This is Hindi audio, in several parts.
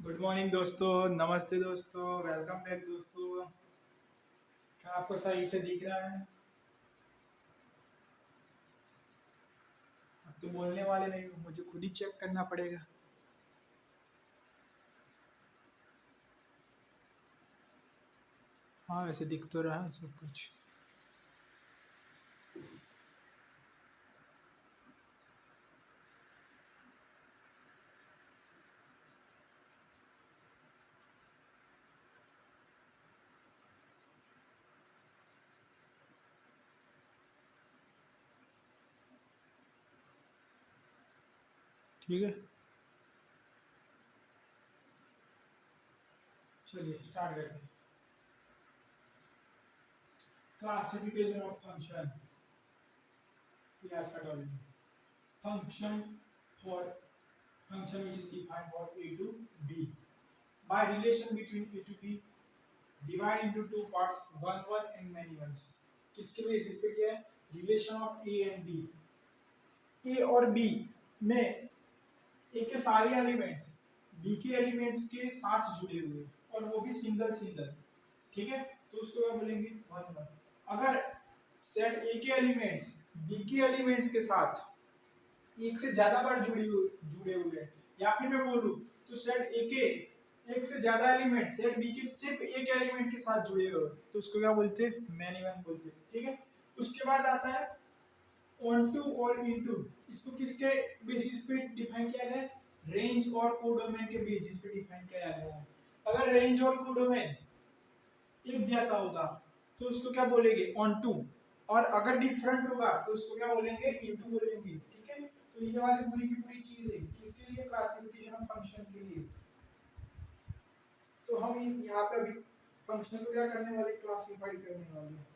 गुड मॉर्निंग दोस्तों, नमस्ते दोस्तों, वेलकम बैक दोस्तों। क्या आपको सही से दिख रहा है? अब तो बोलने वाले नहीं हो, मुझे खुद ही चेक करना पड़ेगा। हाँ, वैसे दिख तो रहा है सब कुछ। ठीक है, चलिए स्टार्ट करते हैं। क्लासिफिकेशन ऑफ फंक्शन, ये आज का टॉपिक है। Function for function which is defined for a to b by relation between a to b divide into two parts, one and many ones। किसके बेसिस पे किया है? Relation of A and B. A और बी में ए के सारे एलिमेंट्स बी के एलिमेंट्स के साथ जुड़े हुए और वो भी सिंगल सिंगल। ठीक है, तो उसको क्या बोलेंगे? One one. अगर सेट ए के एलिमेंट्स बी के एलिमेंट्स के साथ एक से ज्यादा बार जुड़े हुए हैं, या फिर मैं बोलूं तो सेट ए के एक से ज्यादा एलिमेंट सेट बी के सिर्फ एक एलिमेंट के साथ जुड़े हुए, तो उसको क्या बोलते हैं? मैनी वन बोलते हैं। ठीक है, उसके बाद आता है ऑन टू और इनटू। इसको किसके बेसिस पे डिफाइन किया गया है? रेंज और कोडोमेन के बेसिस पे डिफाइन किया गया है। अगर रेंज और कोडोमेन एक जैसा होगा तो उसको क्या बोलेंगे? Onto. और अगर डिफरेंट होगा तो उसको क्या बोलेंगे? इनटू बोलेंगे। ठीक है, तो ये वाली पूरी की पूरी चीज है किसके लिए? क्लासिफिकेशन ऑफ फंक्शन के लिए। तो हम यहाँ पे अभी फंक्शन को क्या करने वाले? क्लासिफाई करने वाले।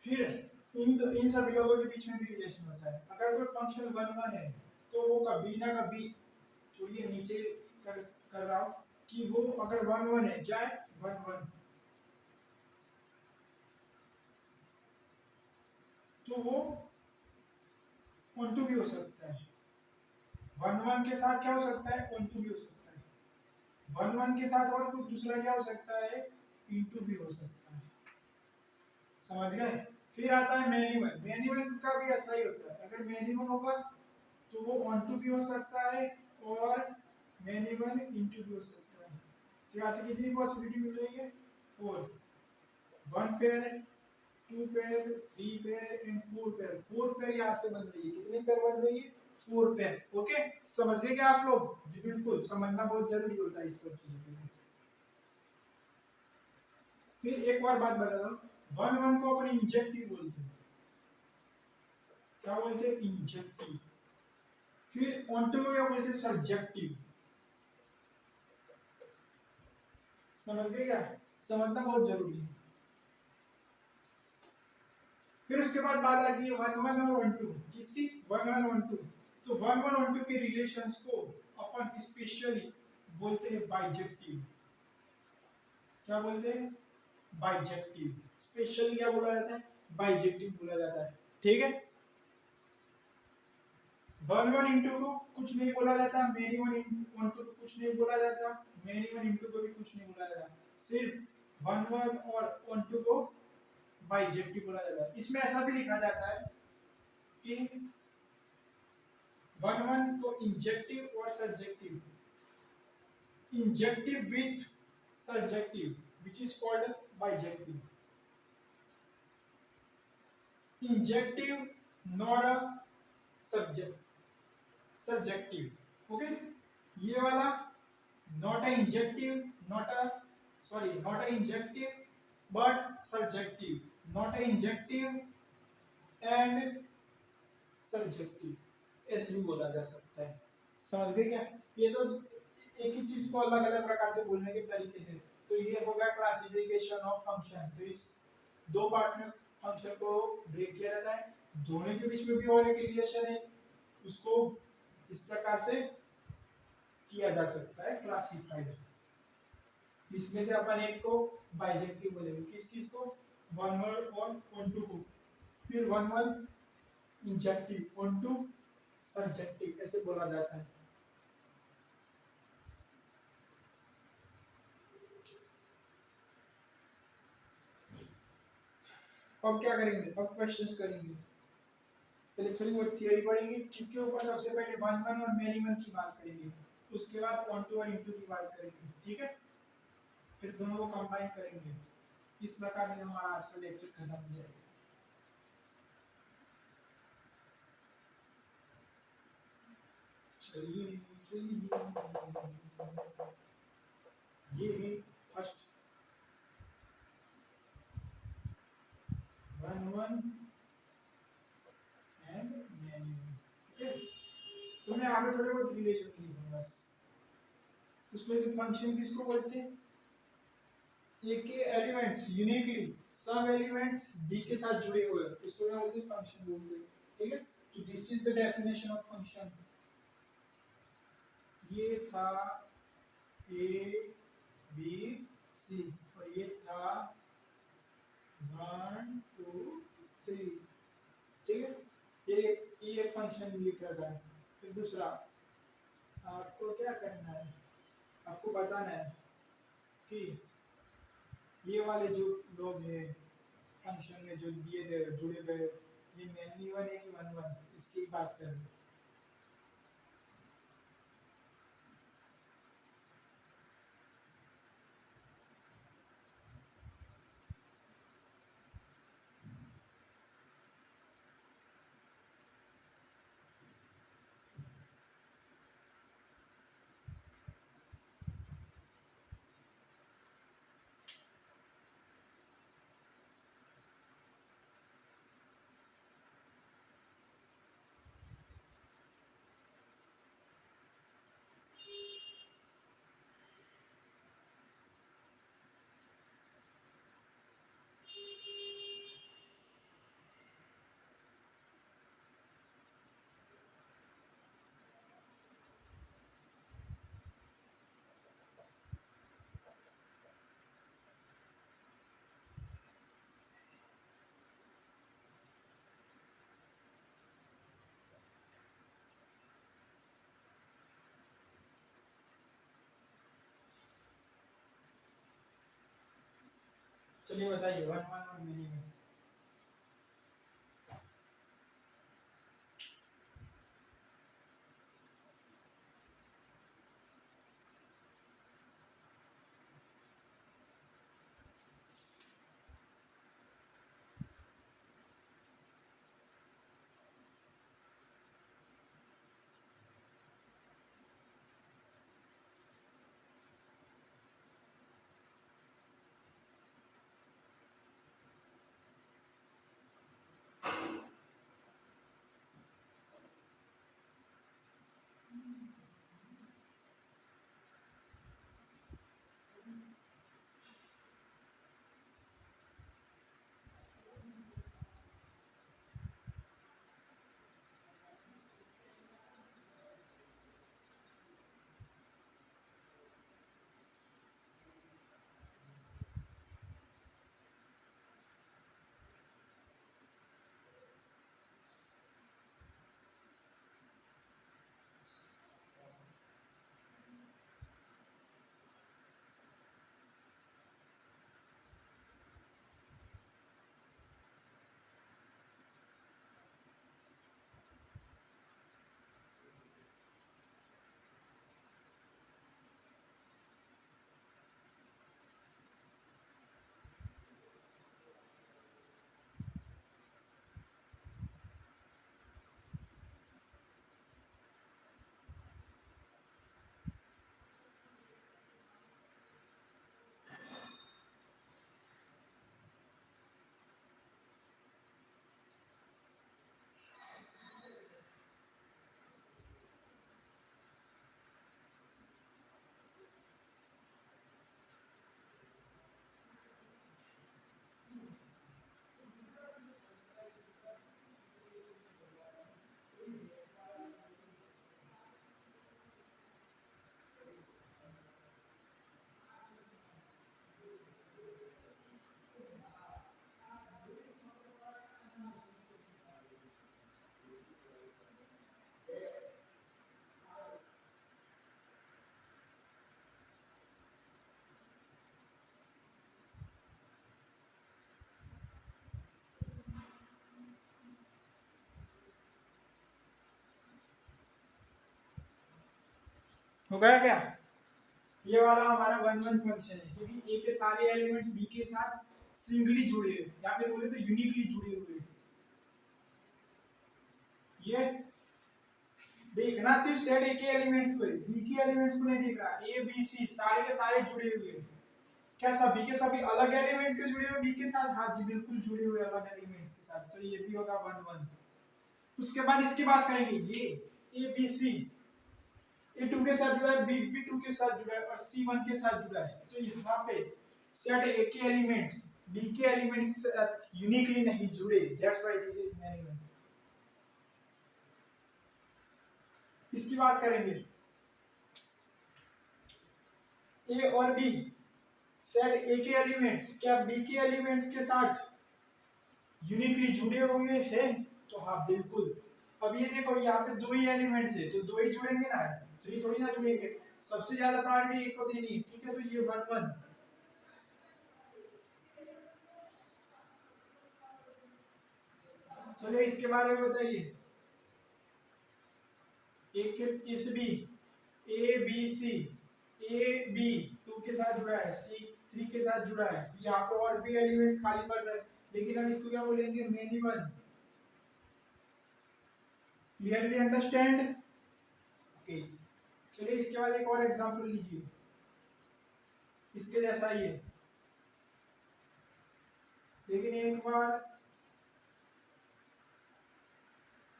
फिर इन सभी लोगों के बीच में भी रिलेशन होता है। अगर कोई फंक्शन वन वन है तो वो कभी ना कभी, छोड़िए नीचे कर रहा हूँ कि वो अगर वन वन है, क्या है? वन वन, तो वो ऑन टू भी हो सकता है। वन वन के साथ क्या हो सकता है? ऑन टू भी हो सकता है। वन वन के साथ और कुछ दूसरा क्या हो सकता है? इनटू भी हो सकता है। समझ गए? फिर आता है मैनी वन। मैनी वन का भी ऐसा ही होता है। अगर मैनी वन होगा तो वो ऑन टू भी हो सकता है और मैनी वन इनटू भी हो सकता है। तो यहाँ से कितनी पॉसिबिलिटी मिल रही है? Four. One pair, two pair, three pair and four pair. Four pair यहाँ से बन रही है। कितनी पेयर बन रही है? Four pair. ओके, समझ गए क्या आप लोग? जी बिल्कुल, समझना बहुत जरूरी होता है इस सब चीजों के लिए। फिर एक और बात बता दो, वन वन को अपन इंजेक्टिव बोलते हैं। क्या बोलते हैं? इंजेक्टिव। फिर ऑन्टो को क्या बोलते हैं? सब्जेक्टिव। समझ गए क्या? समझना बहुत जरूरी है। फिर उसके बाद बात आती है वन वन और वन टू। किसकी? One one one two. तो वन वन वन टू के रिलेशंस को अपन स्पेशली बोलते हैं बाइजेक्टिव। क्या बोलते हैं? बाइजेक्टिव। स्पेशली क्या बोला जाता है? बाइजेक्टिव बोला जाता है। ठीक है, वन वन इंटू को कुछ नहीं बोला जाता, मेनी वन वन टू को कुछ नहीं बोला जाता, मेनी वन इंटू को भी कुछ नहीं बोला जाता। सिर्फ वन वन और वन टू को बाइजेक्टिव बोला जाता है। इसमें ऐसा भी लिखा जाता है कि वन वन को इंजेक्टिव और subjective, injective with subjective which is called bijective। Injective not a subjective। Okay, ये वाला not a injective, not a sorry not a injective but subjective, not a injective and subjective, ऐसे भी बोला जा सकता है। समझ गए क्या? ये तो एक ही चीज को अलग अलग प्रकार से बोलने के तरीके थे। तो ये होगा क्लासिफिकेशन ऑफ फंक्शन। तो इस दो पार्ट्स में फंक्शन को ब्रेक किया जाता है। दोनों के बीच में भी और एक रिलेशन है, उसको इस प्रकार से किया जा सकता है क्लासिफाइड। इसमें से अपन एक को बाइजेक्टिव बोलेंगे, किस किस को, वन वर्ड और ऑनटू को, फिर one one injective, onto subjective, ऐसे बोला जाता है। अब क्या करेंगे, अब क्वेश्चंस करेंगे। पहले थोड़ी बहुत थियरी पढ़ेंगे, इसके ऊपर सबसे पहले वन वन और मेनी वन की बात करेंगे, उसके बाद ऑनटू और इनटू की बात करेंगे, ठीक है। फिर दोनों को कंबाइन करेंगे। इस प्रकार से हमारा आज का लेक्चर खत्म हो जाएगा। चलिए ये first one one and many, okay. तो मैं यहाँ पे थोड़े बहुत रिलेशन लिखूंगा बस। उसमें से फंक्शन किसको बोलते हैं, ए के एलिमेंट्स यूनिकली सब एलिमेंट्स बी के साथ जुड़े हुए हैं, इसको क्या बोलते हैं, फंक्शन बोलते हैं, ठीक है। तो this is the definition of function. ये था ए बी सी और ये था 1 2 3, ठीक है। ये एक फंक्शन लिख रखा है। फिर दूसरा आपको क्या करना है, आपको बताना है कि ये वाले जो लोग हैं फंक्शन में जो दिए गए जुड़े गए, ये मैनी वन है कि वन वन, इसकी बात करें। चलिए बताइए वन वन और मैनी वन। हो गया क्या? ये वाला हमारा वन वन फंक्शन है क्योंकि ए के सारे एलिमेंट्स बी के साथ सिंगली जुड़े हुए या फिर बोले तो यूनिकली जुड़े हुए। ये देखना सिर्फ सेट ए के एलिमेंट्स को है, बी के एलिमेंट्स को नहीं देख रहा। ए बी सी सारे के सारे जुड़े हुए हैं। क्या सभी के सभी अलग एलिमेंट्स के जुड़े हुए बी के साथ? हाँ जी बिल्कुल जुड़े हुए अलग एलिमेंट्स के साथ, तो ये भी होगा वन वन। उसके बाद इसकी बात करेंगे, ये ए बी सी ए टू के साथ जुड़ा है, बी बी टू के साथ जुड़ा है और सी वन के साथ जुड़ा है। तो यहाँ पे सेट ए के एलिमेंट्स बी के एलिमेंट के साथ यूनिकली नहीं जुड़े, that's why this is many one. इसकी बात करेंगे, ए और बी सेट ए के एलिमेंट्स क्या बी के एलिमेंट्स के साथ यूनिकली जुड़े हुए हैं? तो हाँ बिल्कुल। अब ये देखो यहाँ पे दो ही एलिमेंट्स है तो दो ही जुड़ेंगे ना, थ्री थोड़ी ना जुड़ेंगे। सबसे ज्यादा प्रायोरिटी एक को देनी है, ठीक है? तो ये वन वन। चलिए इसके बारे में बताइए। एक के इस B A B C A B two के साथ जुड़ा है, सी थ्री के साथ जुड़ा है, यहाँ पे और भी एलिमेंट्स खाली पड़ रहे हैं, लेकिन हम इसको क्या बोलेंगे? Many one. Clearly understand? Okay चलिए इसके बाद एक और एग्जांपल लीजिए, इसके जैसा ही है लेकिन एक बार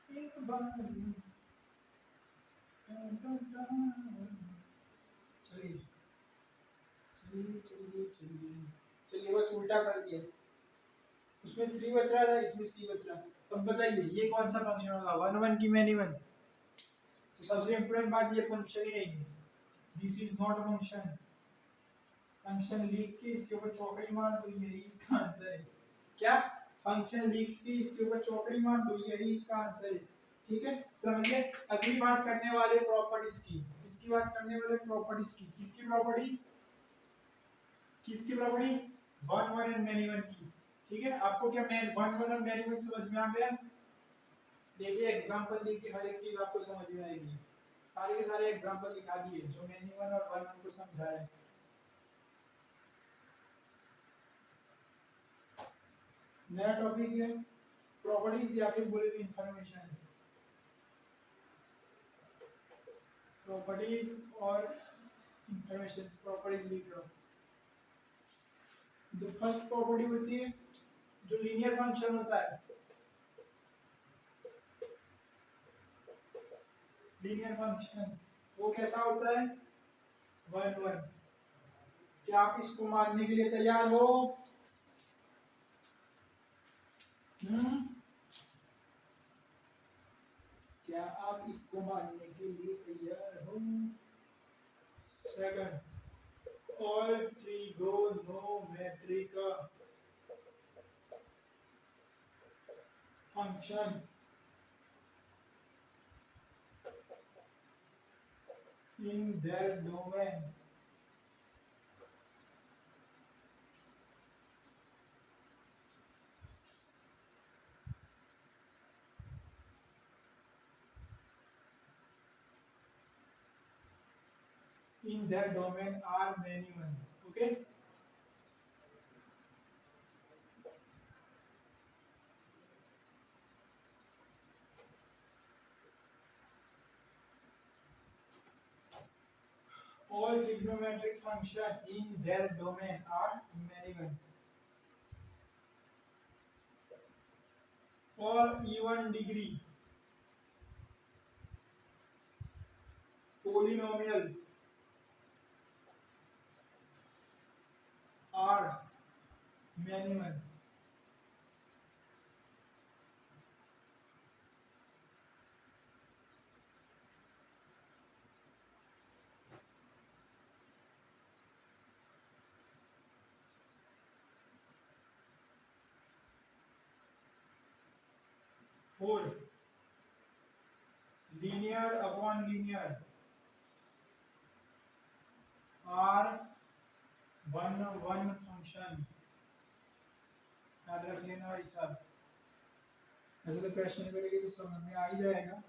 चलिए चलिए चलिए चलिए चलिए बस उल्टा कर दिया, उसमें थ्री बच रहा था इसमें सी बच रहा। अब बताइए ये कौन सा फंक्शन होगा, वन वन की मैनी वन? तो सबसे इंपॉर्टेंट बात ये फंक्शन ही नहीं है, this is not a function. Function लिख के इसके ऊपर चौकड़ी मार दो, यही इसका आंसर है। क्या? फंक्शन लिख के इसके ऊपर चौकड़ी मार दो, यही इसका आंसर है। ठीक है समझिए। अगली बात करने वाले प्रॉपर्टीज की, किसकी बात करने वाले? प्रॉपर्टीज की। किसकी प्रॉपर्टी? किसकी property? One one and many one की। ठीक है आपको क्या वन वन और मैनी वन समझ में आ गया? देखिए एग्जांपल देके हर एक चीज आपको समझ में आएगी। सारे के सारे एग्जांपल दिखा दिए जो मैनी वन और वन वन को समझा रहे हैं। नया टॉपिक है प्रॉपर्टीज या फिर बोले तो इंफॉर्मेशन। प्रॉपर्टीज और इंफॉर्मेशन। प्रॉपर्टीज लिख लो। जो फर्स्ट प्रॉपर्टी होती है जो लीनियर फंक्शन होता है, लीनियर फंक्शन वो कैसा होता है? One one. क्या आप इसको मानने के लिए तैयार हो? क्या आप इसको मानने के लिए तैयार हो? Second, all trigonometric function in their domain are many one. Okay. All trigonometric function in their domain are many one. All even degree polynomial are many one. Four, linear upon linear are one one function. याद रख लेना भाई साहब, ऐसे तो क्वेश्चन करेंगे तो समझ में आ ही जाएगा,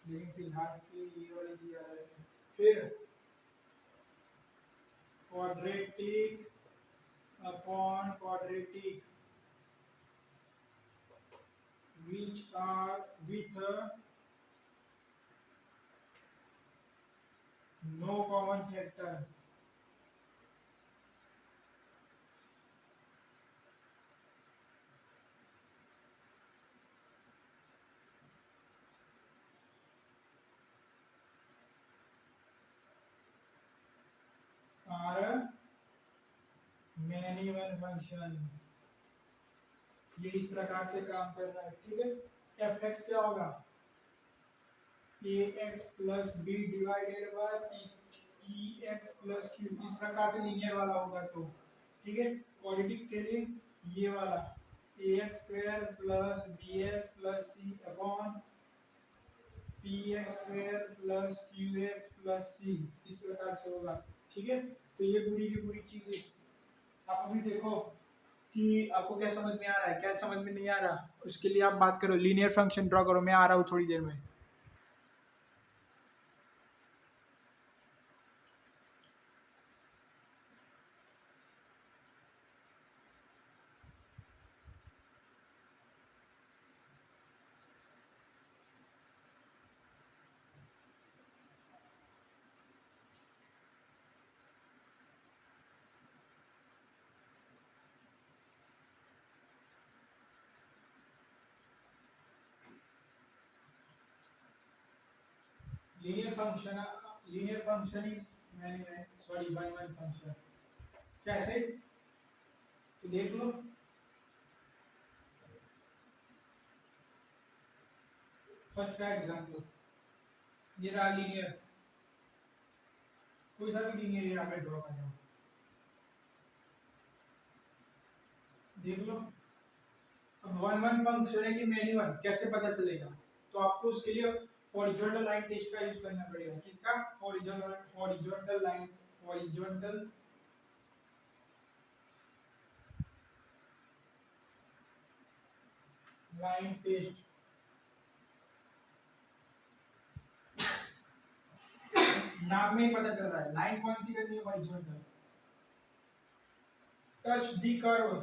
लेकिन फिलहाल की ये वाली चीज याद रखें। फिर quadratic upon quadratic which are with no common factor. Are many one function. ये इस प्रकार से काम कर रहा है, ठीक है। एफ एक्स क्या होगा, a x plus b divided by e x plus q, इस प्रकार से लीनियर वाला होगा तो ठीक है। क्वाड्रेटिक के लिए ये वाला a x square plus b x plus c upon p x square plus q x plus c, इस प्रकार से होगा, ठीक है। तो ये पूरी की पूरी चीजें आप अभी देखो कि आपको क्या समझ में आ रहा है, क्या समझ में नहीं आ रहा, उसके लिए आप बात करो, लीनियर फंक्शन ड्रॉ करो, मैं आ रहा हूँ थोड़ी देर में। linear function is many sorry one function, कैसे तो देख लो। फर्स्ट का एग्जांपल, ये रहा लीनियर, कोई सा भी लीनियर यहाँ पे ड्रॉ करना, देख लो। अब वन फंक्शन है कि मैनी वन कैसे पता चलेगा, तो आपको उसके लिए हॉरिजॉन्टल लाइन टेस्ट का यूज करना पड़ेगा। किसका, हॉरिजॉन्टल लाइन टेस्ट। नाम में ही पता चल रहा है लाइन कौन सी करनी है, horizontal. Touch the curve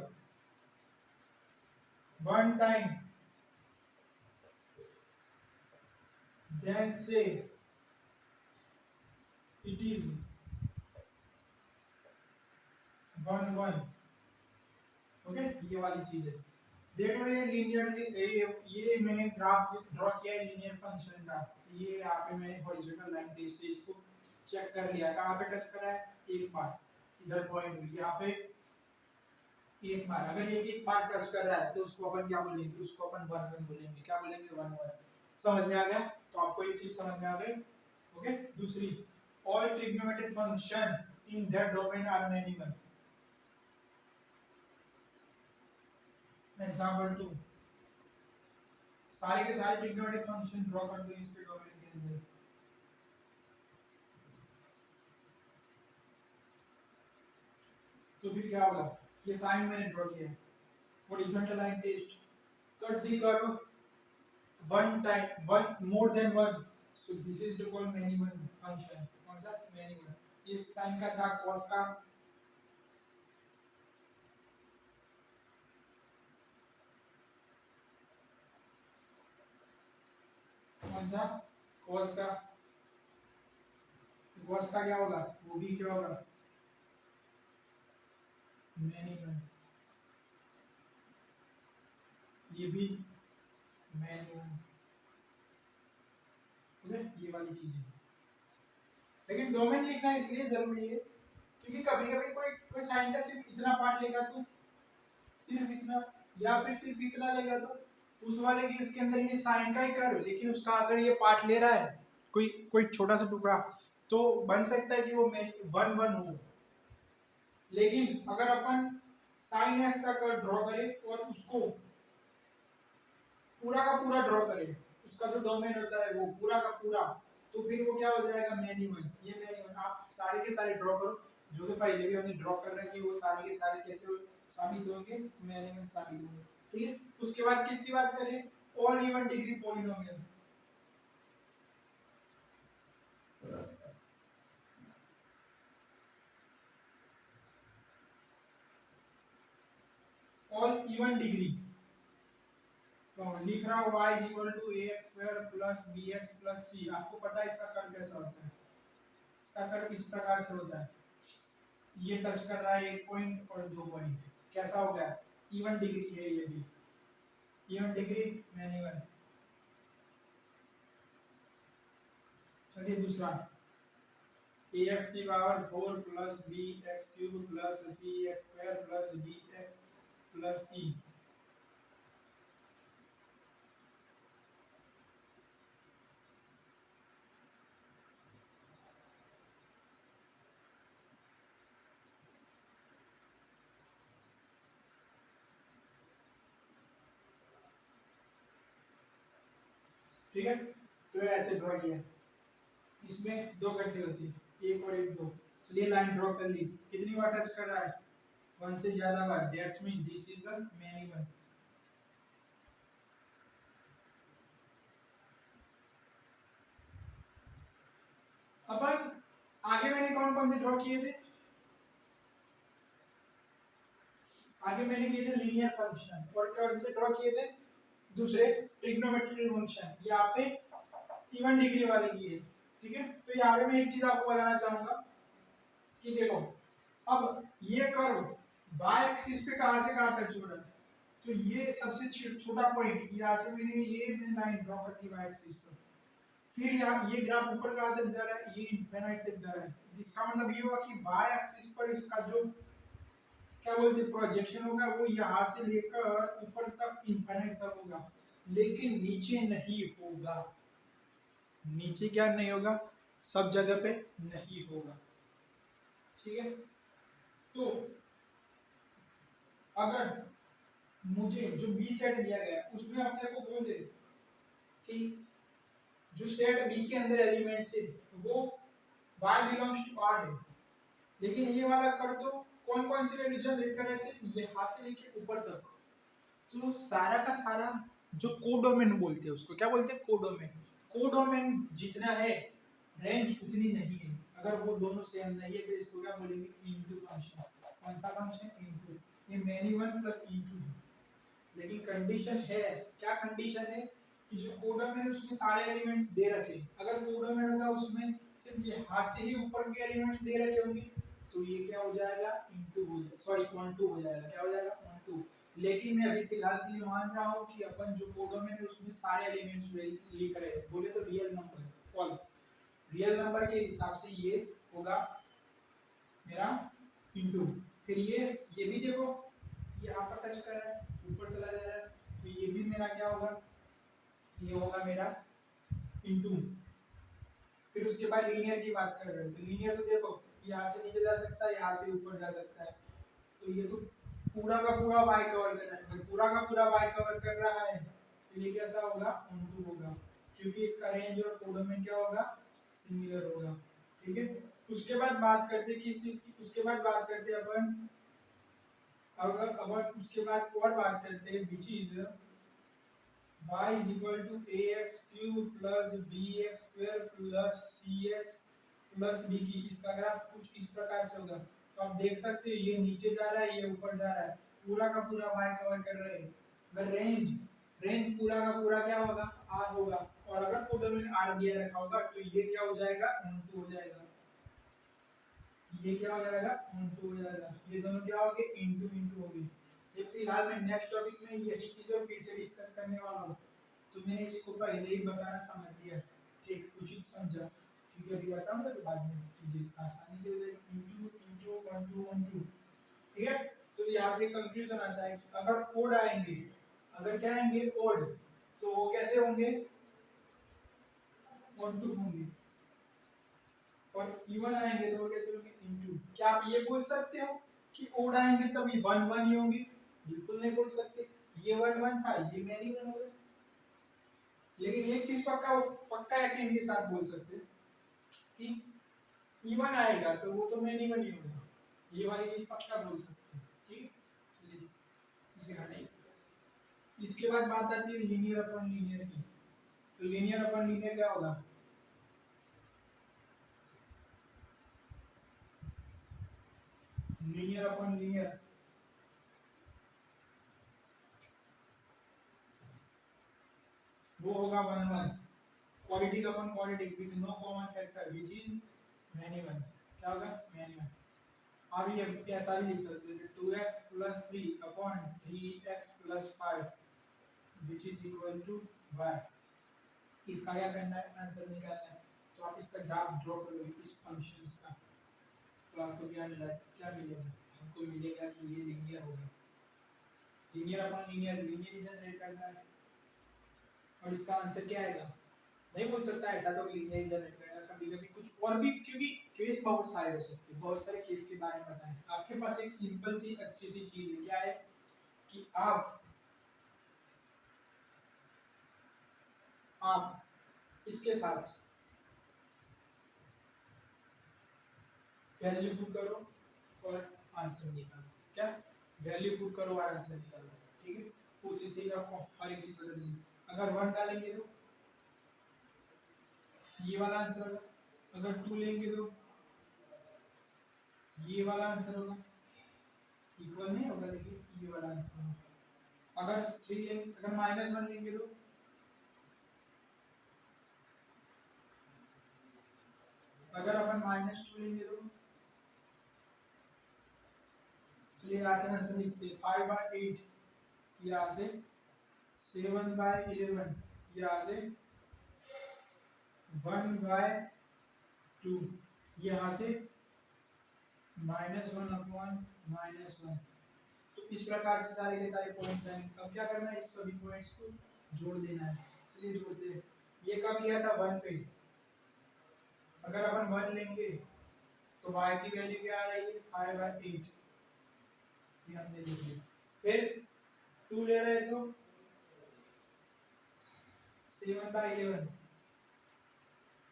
one time then say it is 1 1, okay. ये वाली चीज है, देख लो। ये लीनियर, ये मैंने ग्राफ ड्रॉ किया है लीनियर फंक्शन का, ये यहाँ पे मैंने हॉरिजॉन्टल लाइन टेस्ट से इसको चेक कर लिया, कहाँ पे टच करा है, एक बार इधर पॉइंट हुई यहाँ पे एक बार। अगर ये एक बार टच कर रहा है तो उसको अपन क्या बोलेंगे, उसको अपन 1 1 बोलेंगे, क्या बोलेंगे, 1 1। समझ में आ गया, तो आपको ये चीज समझ में आ गई, ओके। दूसरी, all trigonometric function in that domain are many one. Example 2, सारे के सारे ट्रिग्नोमेट्रिक फंक्शन ड्रॉ कर दो इसके डोमेन के अंदर, तो फिर क्या होगा, ये साइन मैंने ड्रॉ किया है, horizontal line test, cut the curve one time, one more than one, so this is called many one function। कौन सा, many one। ये sin का था, cos का, कौन सा, cos का, cos का क्या होगा, वो भी क्या होगा, many one। ये भी many one, ओके। ये वाली चीज है, लेकिन डोमेन लिखना इसलिए जरूरी है क्योंकि कभी कभी कोई साइन का सिर्फ इतना पार्ट लेगा तो सिर्फ इतना, या फिर सिर्फ इतना लेगा तो उस वाले केस के अंदर ये साइन का ही कर्व, लेकिन उसका अगर ये पार्ट ले रहा है कोई छोटा सा टुकड़ा, तो बन सकता है कि वो 1 1 हो। लेकिन अगर अपन साइन एस का कर्व ड्रॉ करें और उसको पूरा का पूरा ड्रॉ करें, उसका जो डोमेन होता है वो पूरा का पूरा, तो फिर वो क्या हो जाएगा, मैनी वन। ये मैनी वन आप सारे के सारे ड्रॉ करो, जो कि पहले भी हमने ड्रॉ कर रहे हैं कि वो सारे के सारे कैसे साबित होंगे, मैनी वन साबित होंगे, ठीक है। उसके बाद किसकी बात करें, all even degree polynomial. All even degree. तो लिख रहा हूँ y is equal to a x square plus b x plus c. आपको पता है इसका कर्व कैसा होता है? इसका कर्व इस प्रकार से होता है, ये टच कर रहा है 1 पॉइंट और 2 पॉइंट, कैसा हो गया? इवन डिग्री है ये भी, इवन डिग्री मैन्युअल। चलिए दूसरा, ए एक्स की power 4 plus b x cube plus c x square plus d x plus e. ठीक है, तो ऐसे ड्रॉ किया, इसमें दो गड्ढे होते हैं, एक और एक दो। चलिए लाइन ड्रॉ कर ली, कितनी बार टच कर रहा है? 1 से ज्यादा बार, that's mean this is the many one. अपन आगे मैंने कौन कौन से ड्रॉ किए थे? आगे मैंने किए थे लीनियर फंक्शन, और कौन से ड्रॉ किए थे? दूसरे ट्रिग्नोमेट्रिक फंक्शन, यहाँ पे इवन डिग्री वाले किए। ठीक है, तो यहाँ पे मैं एक चीज आपको बताना चाहूंगा कि देखो, अब ये कर्व y एक्सिस पे कहां से कहां टच हो रहा है? तो ये सबसे छोटा पॉइंट, यहाँ से मैंने लाइन ड्रॉ कर दी y एक्सिस पर, फिर यहाँ ये ग्राफ ऊपर कहां तक जा रहा है? ये इनफिनिट तक जा रहा है। इसका मतलब ये होगा कि y एक्सिस पर इसका जो क्या बोलते हैं प्रोजेक्शन होगा, वो यहाँ से लेकर ऊपर तक इनफिनिट तक होगा, लेकिन नीचे नहीं होगा। नीचे क्या नहीं होगा? सब जगह पे नहीं होगा। ठीक है, तो अगर मुझे जो बी सेट दिया गया है उसमें अपने को बोल दे कि जो सेट बी के अंदर एलिमेंट्स है वो y बिलोंग्स टू r है, लेकिन ये वाला कर तो कौन कौन से वैल्यू जनरेट कर रहे हैं? यहाँ से लेके ऊपर तक, तो सारा का सारा जो कोडोमेन बोलते हैं उसको, क्या बोलते हैं? कोडोमेन। कोडोमेन जितना है रेंज उतनी नहीं है। अगर वो दोनों सेम नहीं है तो इसको क्या बोलेंगे? Into function. कौन सा फंक्शन? इनटू। ये मेनी वन प्लस इनटू। लेकिन कंडीशन है, क्या कंडीशन है? कि जो कोडोमेन है उसमें सारे एलिमेंट्स दे रखे। अगर कोडोमेन होगा उसमें सिर्फ ये हाथ से ही ऊपर के एलिमेंट्स दे रखे होंगे, तो ये क्या हो जाएगा? इनटू हो जाएगा, सॉरी 1 2 हो जाएगा। क्या हो जाएगा? 1 2। लेकिन मैं अभी फिलहाल के लिए मान रहा हूँ कि अपन जो कोडोमेन है उसमें सारे एलिमेंट्स लिख रहे हैं, बोले तो real number, all real number के हिसाब से ये होगा मेरा इनटू। फिर ये भी देखो, ये यहाँ पर टच कर रहा है, ऊपर चला जा रहा है, तो ये भी मेरा क्या होगा? ये होगा मेरा इनटू। फिर उसके बाद लीनियर की बात कर रहे हैं, तो लीनियर तो देखो यहाँ से नीचे जा सकता है, यहाँ से ऊपर जा सकता है, तो ये तो पूरा का पूरा y कवर कर रहा है। अगर पूरा का पूरा y कवर कर रहा है तो ये कैसा होगा? ऑनटू होगा, क्योंकि इसका रेंज और कोडोमेन क्या होगा? सिमिलर होगा। ठीक है, उसके बाद बात करते हैं किस चीज की? उसके बाद बात करते हैं अपन, अगर अपन उसके बाद और बात करते हैं which is y is equal to ax cube plus bx square plus cx plus d की। इसका ग्राफ कुछ इस प्रकार से होगा। तो आप देख सकते हो ये नीचे जा रहा है, ये ऊपर जा रहा है, पूरा का पूरा y कवर कर रहे हैं। अगर रेंज पूरा का पूरा क्या होगा? r होगा, और अगर कोडोमेन r दिया रखा होगा तो ये क्या हो जाएगा? 1 2 हो जाएगा। ये क्या हो जाएगा? 1 2 हो जाएगा। ये दोनों क्या हो गए? इनटू इनटू हो गए। ये फिलहाल मैं नेक्स्ट टॉपिक में यही चीजें फिर से डिस्कस करने वाला हूँ, तो मैंने इसको पहले ही बताना समझ लिया, ठीक, उचित समझा, क्योंकि अभी बताऊंगा तो बाद में चीजें आसानी से हो जाएगी। Into into 1 2 1 2। ठीक है, तो यहाँ से कंफ्यूजन आता है कि अगर ओड आएंगे, अगर क्या आएंगे? ओड, तो वो कैसे होंगे? 1 2 होंगे, और इवन आएंगे तो वो कैसे होंगे? इनटू। क्या आप ये बोल सकते हो कि ओड आएंगे तभी 1 1 ही होंगे? बिल्कुल नहीं बोल सकते। ये 1 1 था, ये मैनी 1 हो गया। लेकिन एक चीज पक्का यकीन के साथ बोल सकते हैं कि इवन आएगा तो वो तो मैनी 1 ही होगा। ये वाली चीज पक्का बोल सकते हैं। ठीक, चलिए ये हटाइए। इसके बाद बात आती है लीनियर अपॉन लीनियर की। तो लीनियर अपॉन लीनियर क्या होगा? लीनियर अपॉन लीनियर वो होगा 1 1, quadratic upon quadratic with no common factor which is many one, क्या होगा मैनी वन। अब ये ऐसा भी लिख सकते हैं 2x + 3 upon 3x + 5 which is equal to y। इसका क्या करना है, आंसर निकालना है। तो आप इसका ग्राफ ड्रॉ करोगे इस फंक्शंस का, तो आपको क्या मिला, क्या मिलेगा, हमको मिलेगा कि ये लीनियर होगा, linear upon linear, linear generate करना है। और इसका आंसर क्या आएगा, नहीं बोल सकता ऐसा तो लीनियर जनरेट करना, कभी कभी कुछ और भी, क्योंकि केस बहुत सारे हो सकते हैं, बहुत सारे केस के बारे में बताएं। आपके पास एक सिंपल सी अच्छी सी चीज है, क्या है कि आप इसके साथ वैल्यू पुट करो और आंसर निकालो, क्या वैल्यू पुट करो और आंसर निकालो, ठीक है। उसी से आपको हर एक चीज बदल देंगे। अगर 1 डालेंगे तो ये वाला आंसर होगा, अगर 2 लेंगे तो ये वाला आंसर होगा, इक्वल नहीं होगा लेकिन ये वाला आंसर होगा। अगर 3 लेंगे, अगर -1 लेंगे तो अगर अपन -2 लेंगे तो चलिए यहाँ से आंसर लिखते हैं 5/8, यहाँ से 7/11, यहाँ से 1/2, यहाँ से -1/-1। तो इस प्रकार से सारे के सारे पॉइंट्स आएंगे। अब क्या करना है, इस सभी पॉइंट्स को जोड़ देना है। चलिए जोड़ते हैं। ये कब लिया था 1 पे, अगर अपन 1 लेंगे तो y की वैल्यू क्या आ रही है 5/8, ये हमने लिख लिया। फिर 2 ले रहे तो 7/11,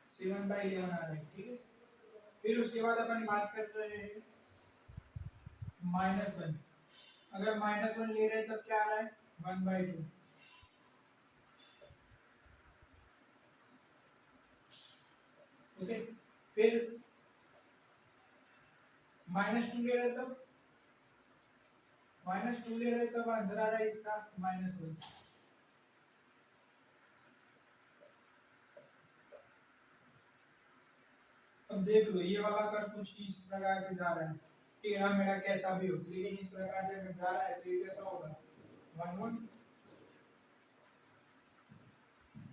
7/11 आ रहा है, ठीक है। फिर उसके बाद अपन बात कर रहे हैं -1, अगर -1 ले रहे तब क्या आ रहा है 1/2, ओके। फिर -2 ले रहे तब आंसर आ रहा है इसका -1। अब देख लो ये वाला कर कुछ इस प्रकार से जा रहा है, टेढ़ा मेढ़ा कैसा भी हो, लेकिन इस प्रकार से अगर जा रहा है तो ये कैसा होगा 1 1,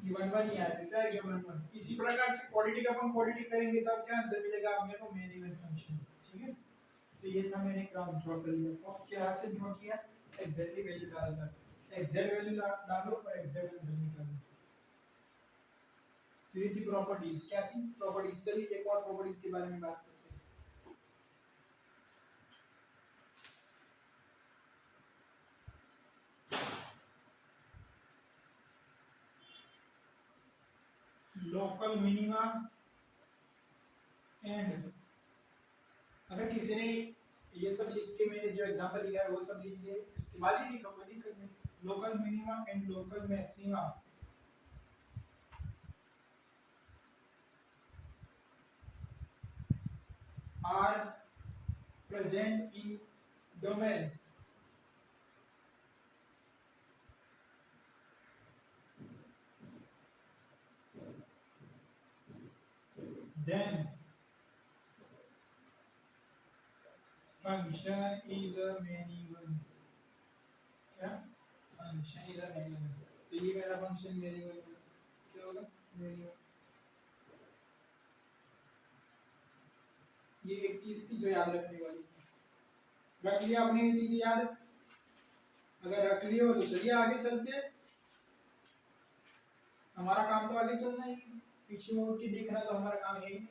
ये 1 1 ही आएगा, क्या है 1 1। इसी प्रकार से क्वाड्रेटिक अपन क्वाड्रेटिक करेंगे तब क्या आंसर मिलेगा अपने को, मैनी वन फंक्शन, ठीक है। तो ये था, मैंने ग्राफ ड्रॉ कर लिया। और क्या से ड्रॉ किया, एग्जैक्टली वैल्यू डालकर, एग्जैक्ट वैल्यू डालो और एग्जैक्ट आंसर निकालो। तो ये थी प्रॉपर्टीज, क्या थी प्रॉपर्टीज। चलिए एक और प्रॉपर्टीज के बारे में बात करते हैं। लोकल मिनिमा एंड, अगर किसी ने ये सब लिख के मैंने जो एग्जांपल लिखा है वो सब लिख दिए, इस्तेमाल ही नहीं करूंगा, नहीं करने। Local minima and local maxima are present in domain then function is a many one, क्या function is a many one। तो ये मेरा फंक्शन many one क्या होगा many one। ये एक चीज थी जो याद रखने वाली, रख लिया आपने ये चीज याद, अगर रख लिया हो तो चलिए आगे चलते हैं। हमारा काम तो आगे चलना ही, पीछे मुड़ के देखना तो हमारा काम है ही नहीं।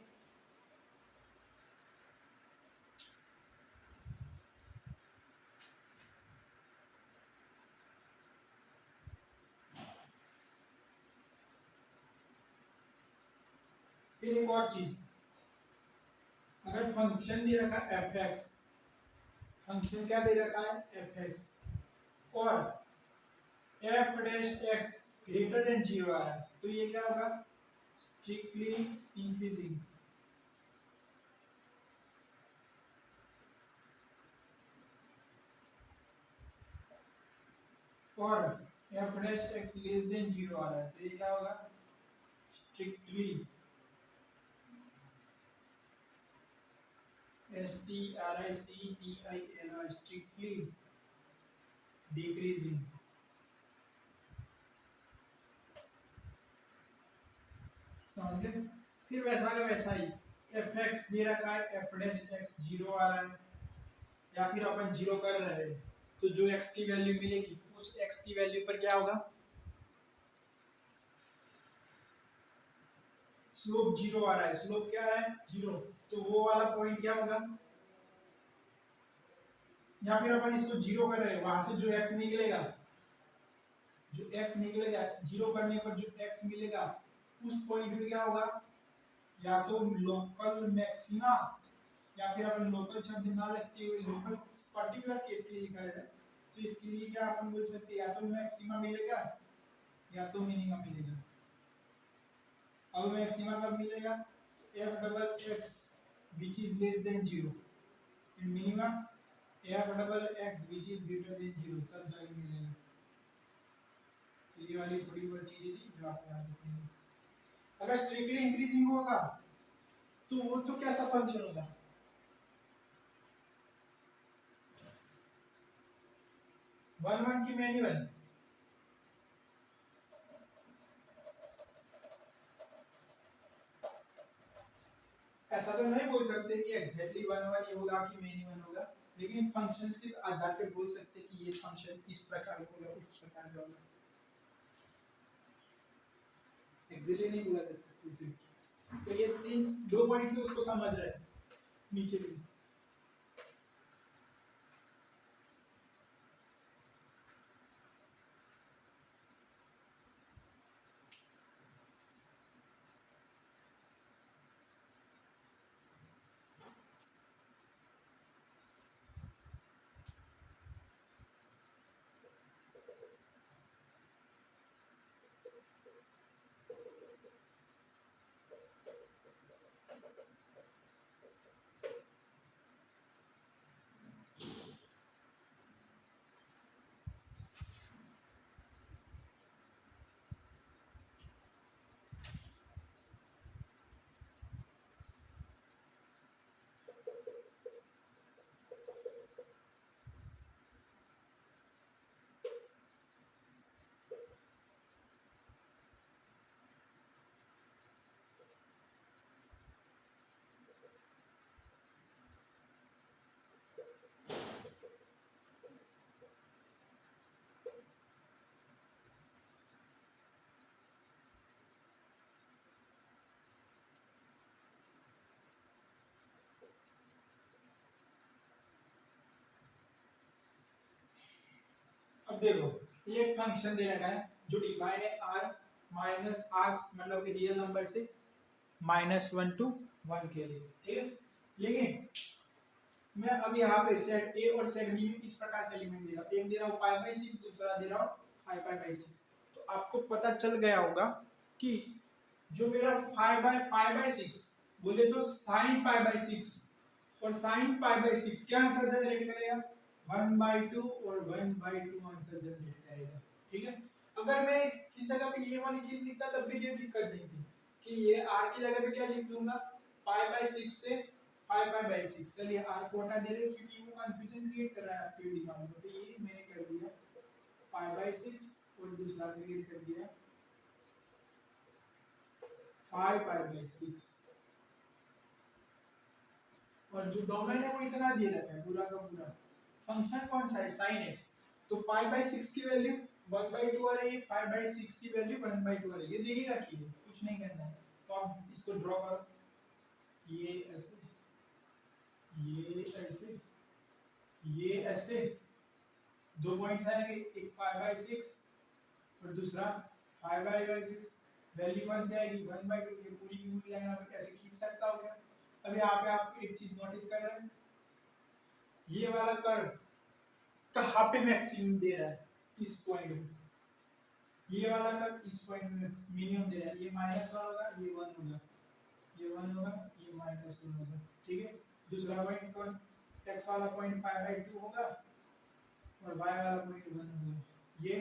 फिर एक और चीज, अगर फंक्शन दे रखा है f(x), फंक्शन क्या दे रखा है f(x) और f'(x) ग्रेटर देन 0 आ रहा है, तो ये क्या होगा स्ट्रिक्टली इंक्रीजिंग। और F dash x less than 0 आ रहा है, तो ये क्या होगा? Strictly strictly strictly decreasing. समझ गए? फिर वैसा का वैसा ही एफ एक्स दे रखा है, एफ डैश एक्स 0 आ रहा है, या फिर अपन 0 कर रहे हैं, तो जो x की वैल्यू मिलेगी उस x की वैल्यू पर क्या होगा? स्लोप 0 आ रहा है, स्लोप क्या आ रहा है? 0, तो वो वाला पॉइंट क्या होगा? या फिर अपन इसको 0 कर रहे हैं, वहां से जो x निकलेगा, जो x निकलेगा 0 करने पर जो x मिलेगा उस पॉइंट पे क्या होगा? या तो लोकल मैक्सिमा, या फिर अपन लोकल शब्द ना लगते हुए लोकल पर्टिकुलर केस के लिए लिखा है, तो इसके लिए क्या अपन बोल सकते हैं? या तो मैक्सिमा मिलेगा या तो मिनिमम मिलेगा। अब मैक्सिमा कब मिलेगा? F double x which is less than 0 and minima F double x which is greater than 0, तब जाके मिलेगा। ये वाली थोड़ी बहुत चीजें थी जो आपको याद रखनी है। अगर स्ट्रिक्टली इंक्रीजिंग होगा तो वो तो कैसा फंक्शन होगा? वन वन की मैनी वन, ऐसा तो नहीं बोल सकते कि एग्जैक्टली वन वन ही होगा कि मैनी वन होगा, लेकिन फंक्शंस के आधार पर बोल सकते हैं कि ये फंक्शन इस प्रकार का होगा, उस प्रकार का होगा। एग्जैक्टली नहीं बोला जा सकता। तो ये तीन दो पॉइंट से उसको समझ रहे हैं नीचे भी। अब देखो ये एक फंक्शन दे रखा है जो डिफाइन है r माइनस r, मतलब कि रियल नंबर से -1 to 1 के लिए, ठीक है। लेकिन मैं अब यहाँ पे सेट a और सेट b में इस प्रकार से एलिमेंट दे रहा हूँ, एक दे रहा हूँ π/6, दूसरा दे रहा हूँ 5π/6। तो आपको पता चल गया होगा कि जो मेरा 5/6 बोले तो sin π/6 और sin π/6 क्या आंसर जनरेट करेगा? 1/2 और 1/2 आंसर जनरेट करेगा, ठीक है। अगर मैं इसकी जगह पे ये वाली चीज लिखता तब भी ये दिक्कत नहीं थी कि ये r की जगह पे क्या लिख दूंगा? π/6 से 5π/6। चलिए r को हटा दे रहे क्योंकि वो कंफ्यूजन क्रिएट कर रहा है आपके दिमाग में, तो ये मैंने कर दिया π/6 और दूसरा क्रिएट कर दिया 5π/6। और जो डोमेन है वो इतना दे रखा है पूरा का पूरा। फंक्शन कौन सा है? sin x। तो π/6 की वैल्यू 1/2 आ रही है, 5/6 की वैल्यू 1/2 आ रही है, ये दे ही रखी है, कुछ नहीं करना है। तो आप इसको ड्रॉ करो, ये ऐसे, ये ऐसे, ये ऐसे, दो पॉइंट्स आएंगे, एक 5/6 और दूसरा 5/6। वैल्यू कौन सी आएगी? 1/2। ये पूरी की पूरी लाइन आप ऐसे खींच सकता हो क्या? अब यहाँ पे आप एक चीज नोटिस कर रहे हैं, ये वाला कर्व कहाँ पे मैक्सिमम दे रहा है? इस पॉइंट में। ये वाला कर्व इस पॉइंट में मिनिमम दे रहा है। ये -1 होगा, ये 1 होगा, ये 1 होगा, ये -1 होगा, ठीक है। दूसरा पॉइंट कौन? x वाला पॉइंट π/2 होगा और y वाला पॉइंट 1 होगा। ये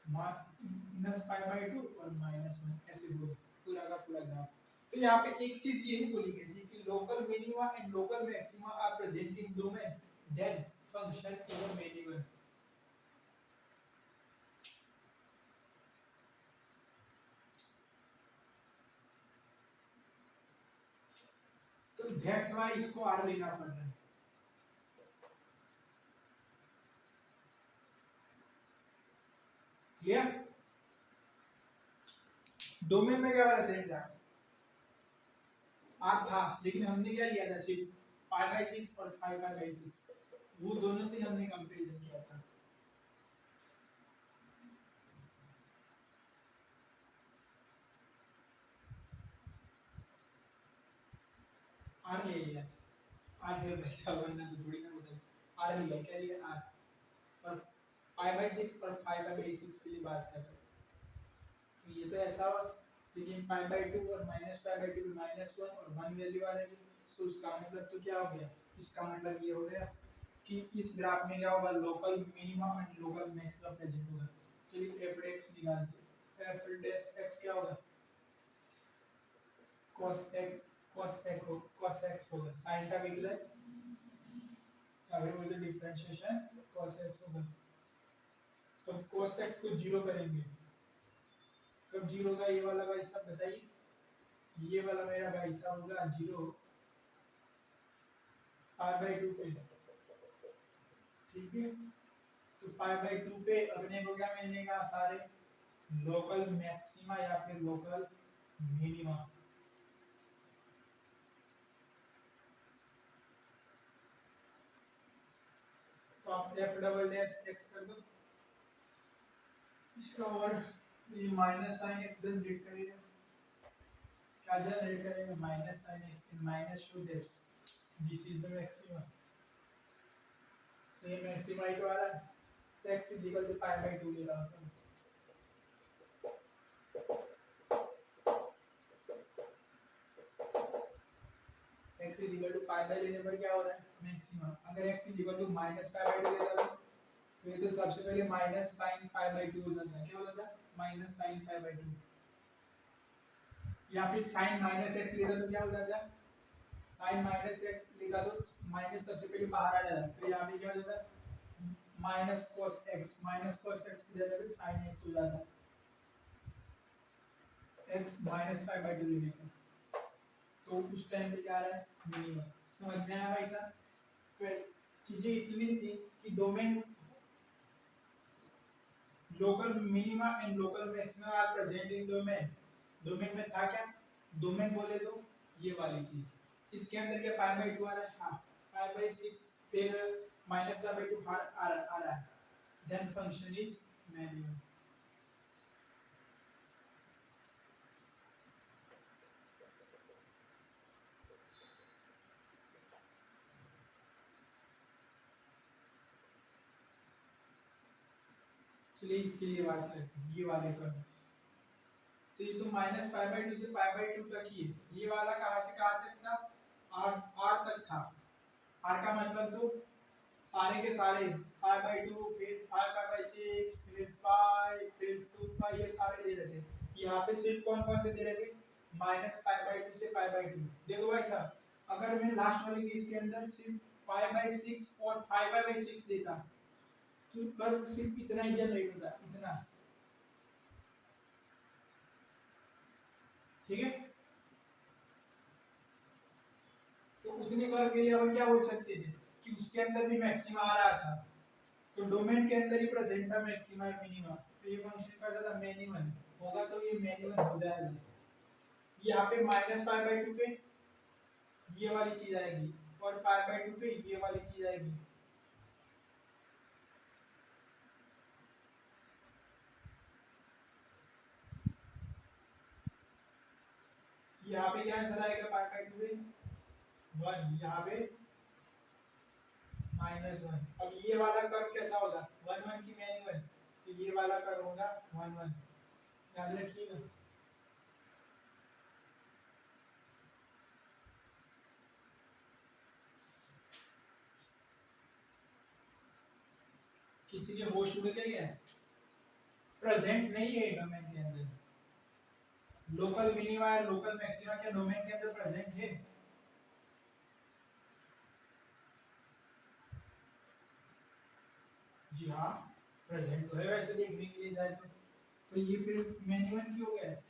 -π/2 और -1 ऐसे बोल पूरा का पूरा ग्राफ। तो यहाँ पे एक चीज यही बोली गई थी कि local minima and local maxima are present in domain then function is a minimum. तो दैट्स व्हाई इसको आर लेना पड़ रहा है। क्लियर? डोमेन में क्या प्रेजेंट था? आर था, लेकिन हमने क्या लिया था? सिर्फ π/6 और 5π/6, वो दोनों से हमने कंपैरिजन किया था। आर ले लिया, आर है पैसा वरना तो थोड़ी ना होता। आर लिया, क्या लिया? आर। और π/6 और 5π/6 के लिए बात कर रहे हैं, तो ये तो ऐसा हुआ। लेकिन π/2 और -π/2 में -1 और 1 वैल्यू आ रही है, तो उसका मतलब तो क्या हो गया? इसका मतलब ये हो गया कि इस ग्राफ में क्या होगा? Local minima and local maximum present होगा। चलिए f(x) निकालते हैं। f(x) क्या होगा? cos x होगा। sin का वैल्यू है, अभी बोलते डिफरेंशिएशन cos x होगा। तो cos x को 0 करेंगे, कब 0 होगा? ये वाला भाई साहब बताइए, ये वाला मेरा भाई साहब होगा 0 π/2 पे, ठीक है? तो π/2 पे अपने को क्या मिलेगा? सारे लोकल मैक्सिमा या फिर लोकल मिनिमा। तो आप f(x) कर दो इसका, और ये माइनस साइन x जनरेट करेगा। क्या जनरेट करेगा? Minus sine x, minus two that's this is the maxima. तो ये मैक्सिमा ही तो आ रहा है, तो x इज इक्वल टू π/2 ले रहा हूं। x इज इक्वल टू π लेने पर क्या हो रहा है? मैक्सिमा। अगर x इज इक्वल टू -π/2 लेता हूं तो ये तो सबसे पहले माइनस साइन π/2 हो जाता है। क्या हो जाता है? Minus sine π/2। या फिर साइन -x लेता तो क्या हो जाता है? साइन -x लेता तो माइनस सबसे पहले बाहर आ जाता है, तो यहाँ पे क्या हो जाता है? माइनस cos x की जगह पे sin x हो जाता है, x -π/2 लेने पर। तो उस टाइम पे क्या आ रहा है? मिनिमम। समझ में आया भाई साहब? फिर चीजें इतनी थी कि domain local minima and local maxima are present in domain. Domain में था क्या? डोमेन बोले तो ये वाली चीज, इसके अंदर क्या π/2 आ रहा है? हाँ, π/6 फिर -π/2 आ रहा है, देन फंक्शन इज मिनिमम। चलिए इसके लिए बात करते हैं, ये वाले का। तो ये तो -π/2 से π/2 तक ही है। ये वाला कहाँ से कहाँ तक था? r तक था। r का मतलब तो सारे के सारे π/2 फिर 5π/6 फिर π फिर 2π, ये सारे दे रहे थे। यहाँ पे सिर्फ कौन कौन से दे रहे थे? -π/2 से π/2। देखो भाई साहब, अगर मैं लास्ट वाले केस के अंदर सिर्फ π/6 और 5π/6 देता तो कर्व सिर्फ इतना ही जनरेट होता, इतना, ठीक है? तो उतने कर्व के लिए हम क्या बोल सकते थे कि उसके अंदर भी मैक्सिमा आ रहा था, तो डोमेन के अंदर ही प्रेजेंट था मैक्सिमा और मिनिमा, तो ये फंक्शन का ज्यादा मिनिमम होगा, तो ये मिनिमम हो जाएगा। यहाँ पे -π/2 पे ये वाली चीज आएगी और π/2 पे ये वाली चीज आएगी। यहाँ पे क्या आंसर आएगा? π/2 पे 1, यहाँ पे -1। अब ये वाला कर्व कैसा होगा? 1 1 की मिनिमम, तो ये वाला कर्व होगा 1 1, याद रखिएगा। किसी के होश उड़ गए हैं? प्रेजेंट नहीं है डोमेन के अंदर। लोकल मिनिमा या लोकल मैक्सिमा क्या डोमेन के अंदर प्रेजेंट है? जी हाँ, प्रेजेंट तो है वैसे देखने के लिए जाए तो ये फिर मैन्युअल क्यों हो गया है?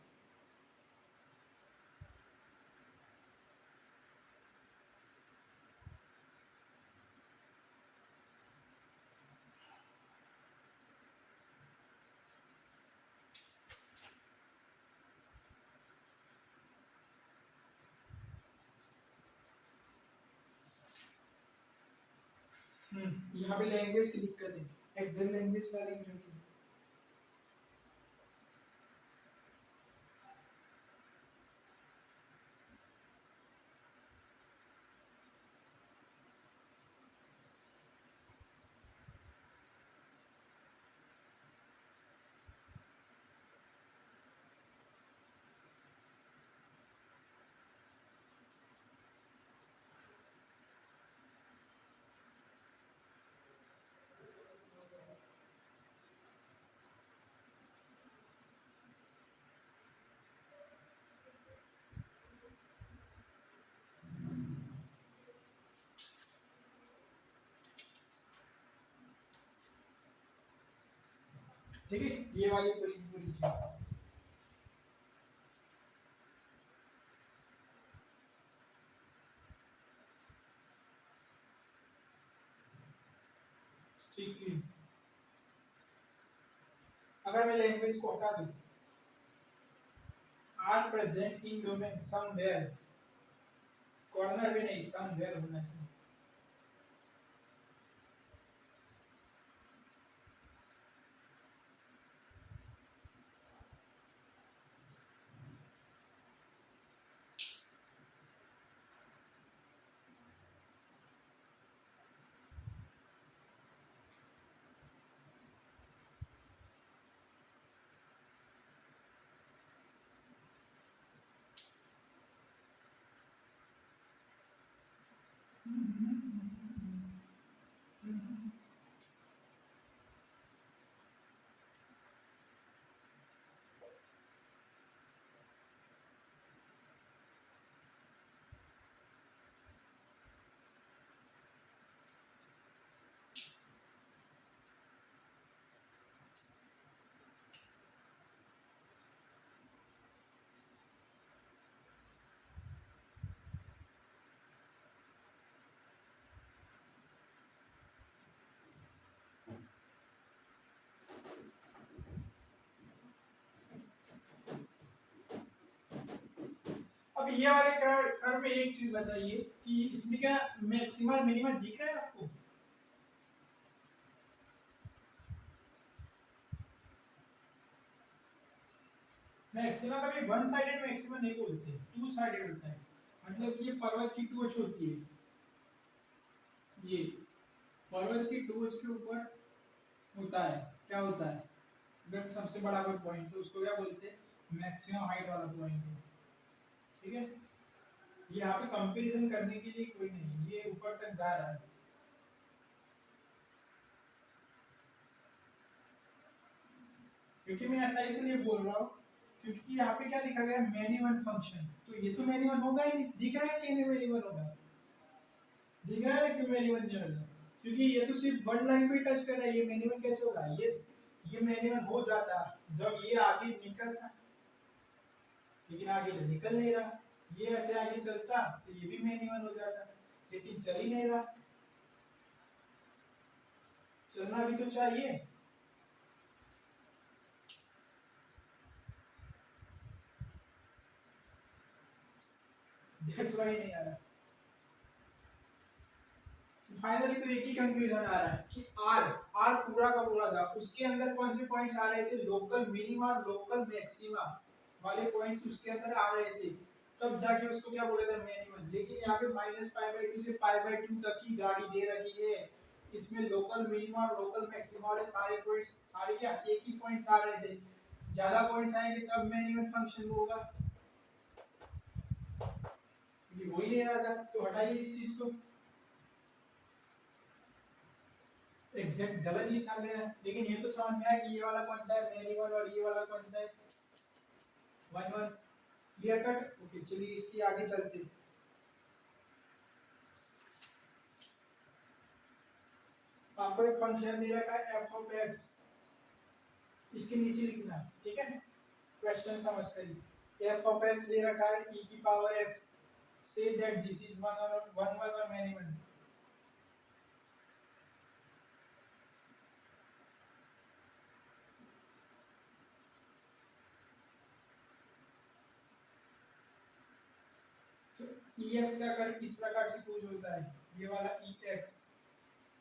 यहाँ पे लैंग्वेज की दिक्कत है, एक्सेल लैंग्वेज वाली की। ठीक है, ये वाली पूरी पूरी चीज ठीक है। अगर मैं लैंग्वेज को हटा दूं, are present in domain somewhere, corner में नहीं समवेयर होना चाहिए। अब ये वाले कर्व में एक चीज बताइए कि इसमें क्या मैक्सिमा मिनिमा दिख रहा है आपको? मैक्सिमा कभी वन साइडेड मैक्सिमा नहीं बोलते, टू साइडेड होता है। मतलब कि ये पर्वत की टोच होती है, ये पर्वत की टोच के ऊपर होता है, क्या होता है अगर सबसे बड़ा कोई पॉइंट तो उसको क्या बोलते हैं? मैक्सिमम हाइट वाला पॉइंट है। ठीक है, ये यहाँ पे कंपैरिजन करने के लिए कोई नहीं, ये ऊपर तक जा रहा है। क्योंकि मैं ऐसा इसलिए बोल रहा हूँ क्योंकि यहाँ पे क्या लिखा गया है, मैनी वन फंक्शन, तो ये तो मैनी वन होगा ही नहीं। दिख रहा है कि नहीं मैनी वन होगा? दिख रहा है क्यों मैनी वन नहीं होगा? क्योंकि ये तो सिर्फ वन लाइन पे टच कर रहा है, ये मैनी वन कैसे होगा? ये मैनी वन हो जाता जब ये आगे निकलता, लेकिन आगे तो निकल नहीं रहा। ये ऐसे आगे चलता तो ये भी मैनी वन हो जाता, लेकिन चल ही नहीं रहा। चलना भी तो चाहिए। दैट्स व्हाई नहीं आ रहा। फाइनली तो एक ही कंक्लूजन आ रहा है कि आर आर पूरा का पूरा था, उसके अंदर कौन से पॉइंट्स आ रहे थे? लोकल मिनिमा लोकल मैक्सिमा वाले पॉइंट्स उसके अंदर आ रहे थे, तब जाके उसको क्या बोला था? मिनिमम। लेकिन यहाँ पे -π/2 से π/2 तक की गाड़ी दे रखी है, इसमें लोकल मिनिमा और लोकल मैक्सिमा वाले सारे पॉइंट्स, सारे क्या एक ही पॉइंट्स आ रहे थे। ज्यादा पॉइंट्स आएंगे तब मिनिमम फंक्शन होगा, ये हो ही नहीं रहा था। तो हटाइए इस चीज को। एग्जैक्ट गलत लिखा गया है, लेकिन ये तो समझ में आया कि ये वाला कौन सा है मैनुअल और ये वाला कौन सा है मैनुअल। Clear cut. ओके चलिए इसकी आगे चलते हैं। आपको एक फंक्शन दे रखा है एफ ऑफ एक्स, इसके नीचे लिखना है, ठीक है, क्वेश्चन समझ कर। एफ ऑफ एक्स दे रखा है e की power x, say that this is one और मैनी वन। तो ex का कर किस प्रकार से यूज होता है, ये वाला ex।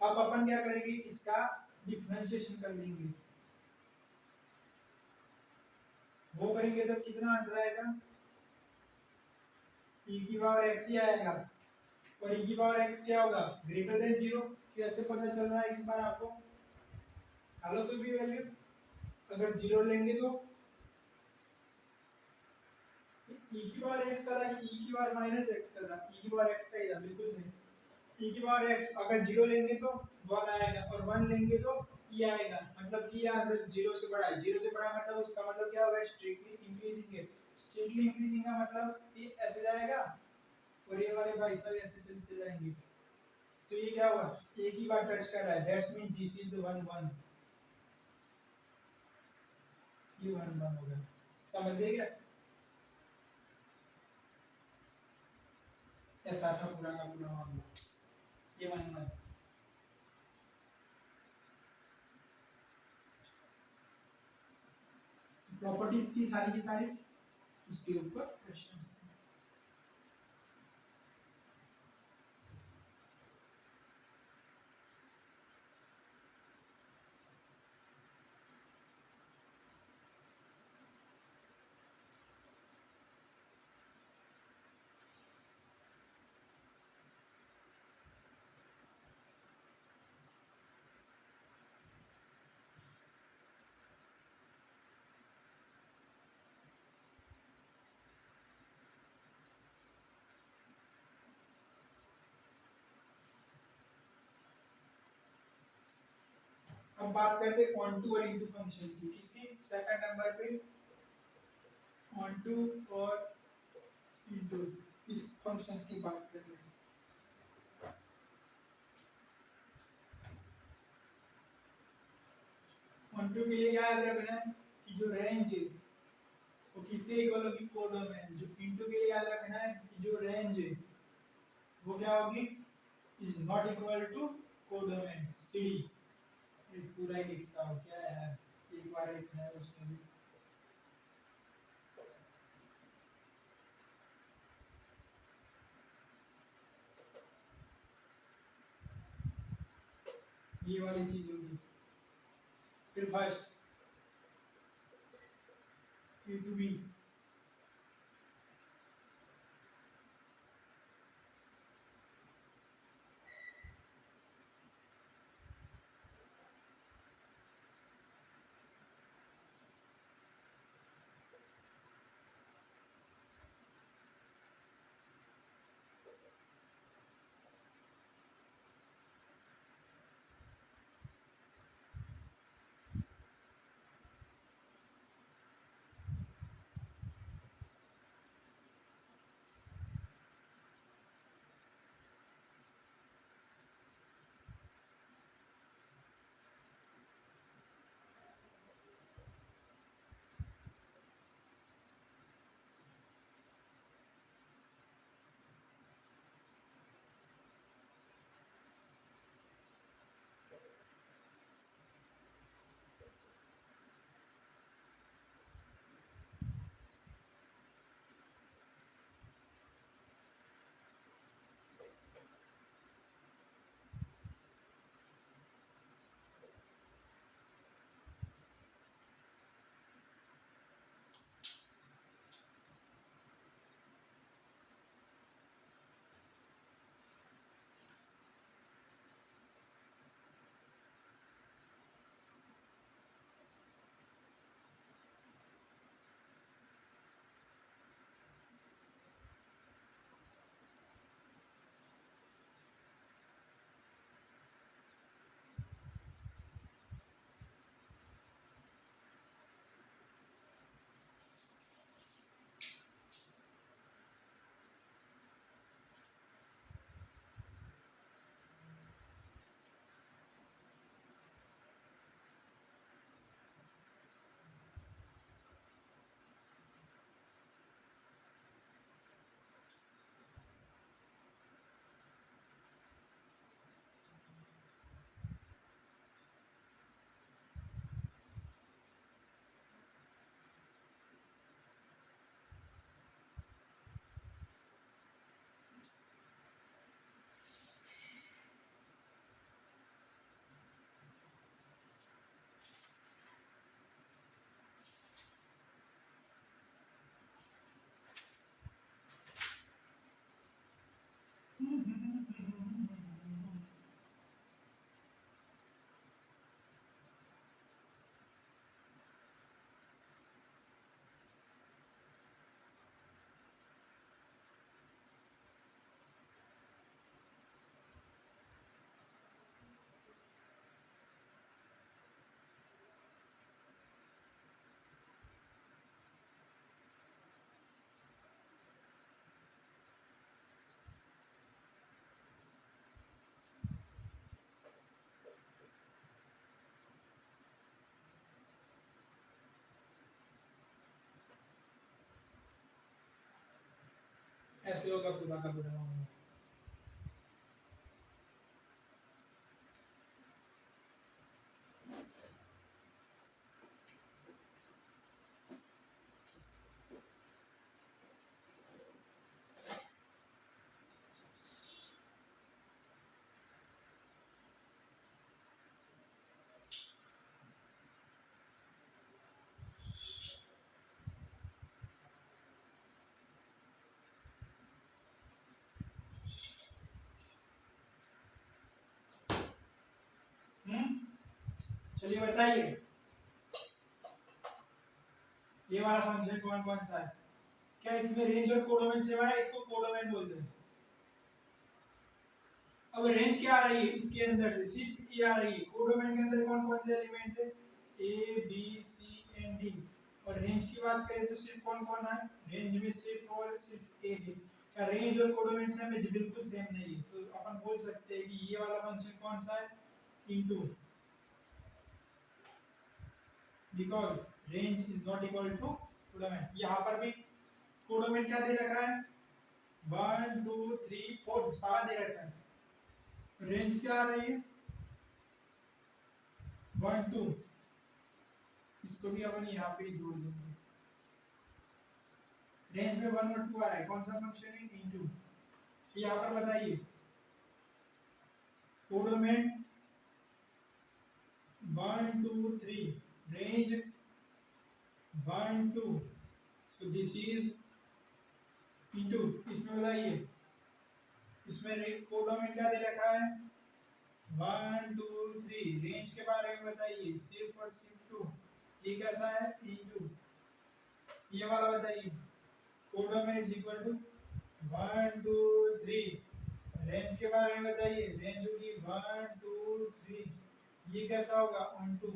अब अपन क्या करेंगे, इसका डिफरेंशिएशन कर लेंगे। वो करेंगे तो कितना आंसर आएगा, e की पावर x ही आएगा। और e की पावर x क्या होगा, ग्रेटर देन 0। कैसे पता चल रहा है इस बार आपको, डालो तो भी वैल्यू, अगर 0 लेंगे तो e की पावर x का था कि e की पावर माइनस x का था, e की पावर x का ही था, बिल्कुल सही। e की पावर x अगर 0 लेंगे तो 1 आएगा और 1 लेंगे तो e आएगा, मतलब कि आंसर 0 से बड़ा है। 0 से बड़ा मतलब उसका मतलब क्या होगा, स्ट्रिक्टली इंक्रीजिंग है। स्ट्रिक्टली इंक्रीजिंग का मतलब ये ऐसे जाएगा और ये वाले भाई सब ऐसे चलते जाएंगे। तो ये क्या हुआ, एक ही बार टच कर रहा है, that's mean this is the 1 1, ये 1 1 हो गया। समझ गए क्या, ऐसा था पूरा का पूरा मामला, ये 1 1। प्रॉपर्टीज थी सारी की सारी, उसके ऊपर क्वेश्चंस। अब बात करते हैं ऑनटू और इनटू फंक्शन की, किसकी, सेकंड नंबर पे ऑनटू और इनटू, इस फंक्शंस की बात कर रहे हैं। ऑनटू के लिए क्या याद रखना है कि जो रेंज है वो किसके इक्वल होगी, कोडोमेन। जो इनटू के लिए याद रखना है कि जो रेंज है वो क्या होगी, is not equal to codomain CD. ये पूरा ही लिखता हूँ क्या यार, एक बार लिखना है उसमें भी। ये वाली चीज होगी। फिर फर्स्ट ए टू बी, ऐसे होगा पूरा का पूरा मामला। चलिए बताइए ये वाला फंक्शन कौन कौन सा है? क्या इसमें रेंज और कोडोमेन सेवा है? इसको कोडोमेन बोलते हैं। अब रेंज क्या आ रही है इसके अंदर से? सिर्फ ये आ रही है। कोडोमेन के अंदर कौन कौन से एलिमेंट्स है? A B C and D. और रेंज की बात करें तो सिर्फ कौन कौन है? रेंज में सिर्फ और सिर्फ ए है। क्या रेंज और कोडोमेन से में बिल्कुल सेम नहीं है, तो अपन बोल सकते हैं कि ये वाला फंक्शन कौन सा है? Into, because range is not equal to codomain. यहाँ पर भी कोडोमेन क्या दे रखा है? 1 2 3 4 सारा दे रखा है। रेंज क्या आ रही है? 1 2। इसको भी अपन यहाँ पे जोड़ देंगे। रेंज में 1 और 2 आ रहा है, कौन सा फंक्शन है? इनटू। यहाँ पर बताइए codomain 1 2 3, range 1 2, so this is into. इसमें बताइए इसमें कोडोमेन क्या दे रखा है? 1 2 3। रेंज के बारे में बताइए, सिर्फ और सिर्फ 2। ये कैसा है? इनटू। ये वाला बताइए codomain is equal to 1 2 3। Range के बारे में बताइए, रेंज होगी 1 2 3। ये कैसा होगा? On to.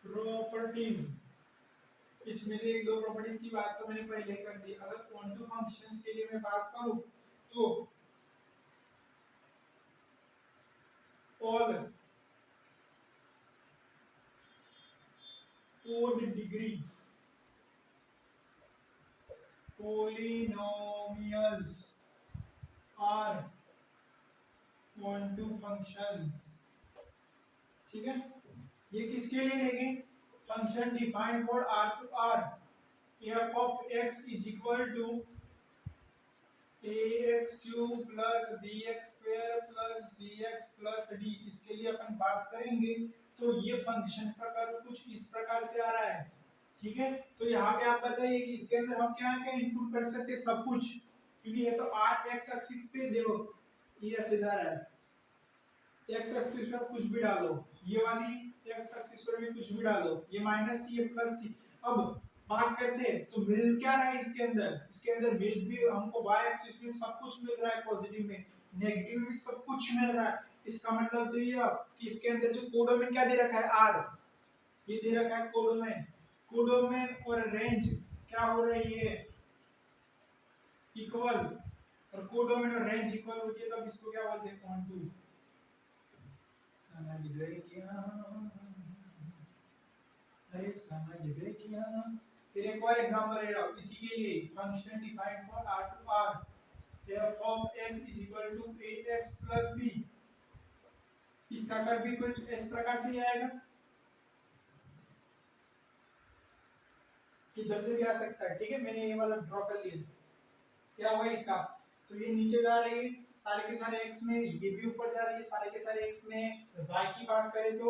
प्रॉपर्टीज, इसमें से एक दो प्रॉपर्टीज की बात तो मैंने पहले कर दी। अगर क्वांटम फंक्शंस के लिए मैं बात करूं तो all odd degree polynomials are quantum functions। ठीक है, ये किसके लिए लेंगे? Function defined for r to r। f of x is equal to ax cube plus bx square plus cx plus d। इसके लिए अपन बात करेंगे तो ये फंक्शन का कर्व कुछ इस प्रकार से आ रहा है। ठीक है, तो यहाँ पे आप बताइए कि इसके अंदर हम क्या क्या इनपुट कर सकते हैं? सब कुछ, क्योंकि ये तो r x एक्सिस पे देखो ये ऐसे जा रहा है। x एक्सिस पे आप कुछ भी डालो, ये वाली x एक्सिस पर भी कुछ भी डालो, ये माइनस थी ये प्लस थी। अब बात करते हैं तो मिल क्या रहा है इसके अंदर? इसके अंदर मिल भी हमको y एक्सिस में सब कुछ मिल रहा है, पॉजिटिव में नेगेटिव में भी सब कुछ मिल रहा है। इसका मतलब तो ये कि इसके अंदर जो कोडोमेन क्या दे रखा है? r। ये दे रखा है कोडोमेन। कोडोमेन और रेंज क्या हो रही है? इक्वल। और कोडोमेन और रेंज इक्वल होती है तब इसको क्या बोलते हैं? क्वांटम। समझ गए क्या? अरे समझ गए क्या? फिर एक और एग्जांपल ले रहा हूं इसी के लिए। Function defined for r to r, f of x is equal to ax plus b। इसका कर्व भी कुछ इस प्रकार से ही आएगा, किधर से भी आ सकता है। ठीक है, मैंने ये वाला ड्रॉ कर लिया। क्या हुआ इसका? तो ये नीचे जा रही है सारे के सारे x में, ये भी ऊपर जा रही है सारे के सारे x में। y की बात करें तो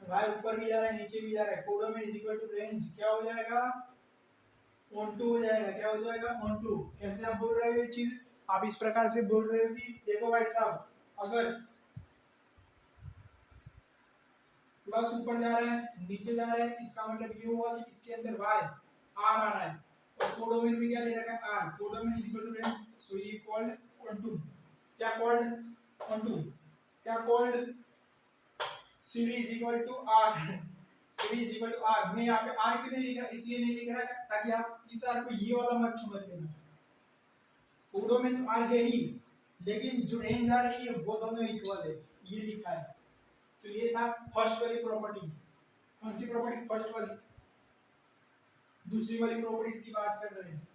y ऊपर भी जा रहा है नीचे भी जा रहा है। Codomain is equal to range क्या हो जाएगा? ऑन टू हो जाएगा। क्या हो जाएगा? Onto. कैसे आप बोल रहे हो ये चीज? आप इस प्रकार से बोल रहे हो कि देखो भाई साहब, अगर प्लस ऊपर जा रहा है नीचे जा रहा है, इसका मतलब ये हुआ कि इसके अंदर y r आ रहा है और कोडोमेन में क्या ले रखा है r, codomain is equal to range, so ये कॉल्ड ऑनटू, क्या कॉल्ड ऑनटू, क्या called CD is equal to r, CD is equal to r। मैं यहाँ पे r क्यों नहीं लिख रहा, इसलिए नहीं लिख रहा ताकि आप इस r को ये वाला मत समझ लेना, कोडोमेन तो r है ही लेकिन जो रेंज आ रही है वो दोनों इक्वल है, ये लिखा है। तो ये था फर्स्ट वाली प्रॉपर्टी। कौन सी प्रॉपर्टी, फर्स्ट वाली। दूसरी वाली प्रॉपर्टीज की बात कर रहे हैं।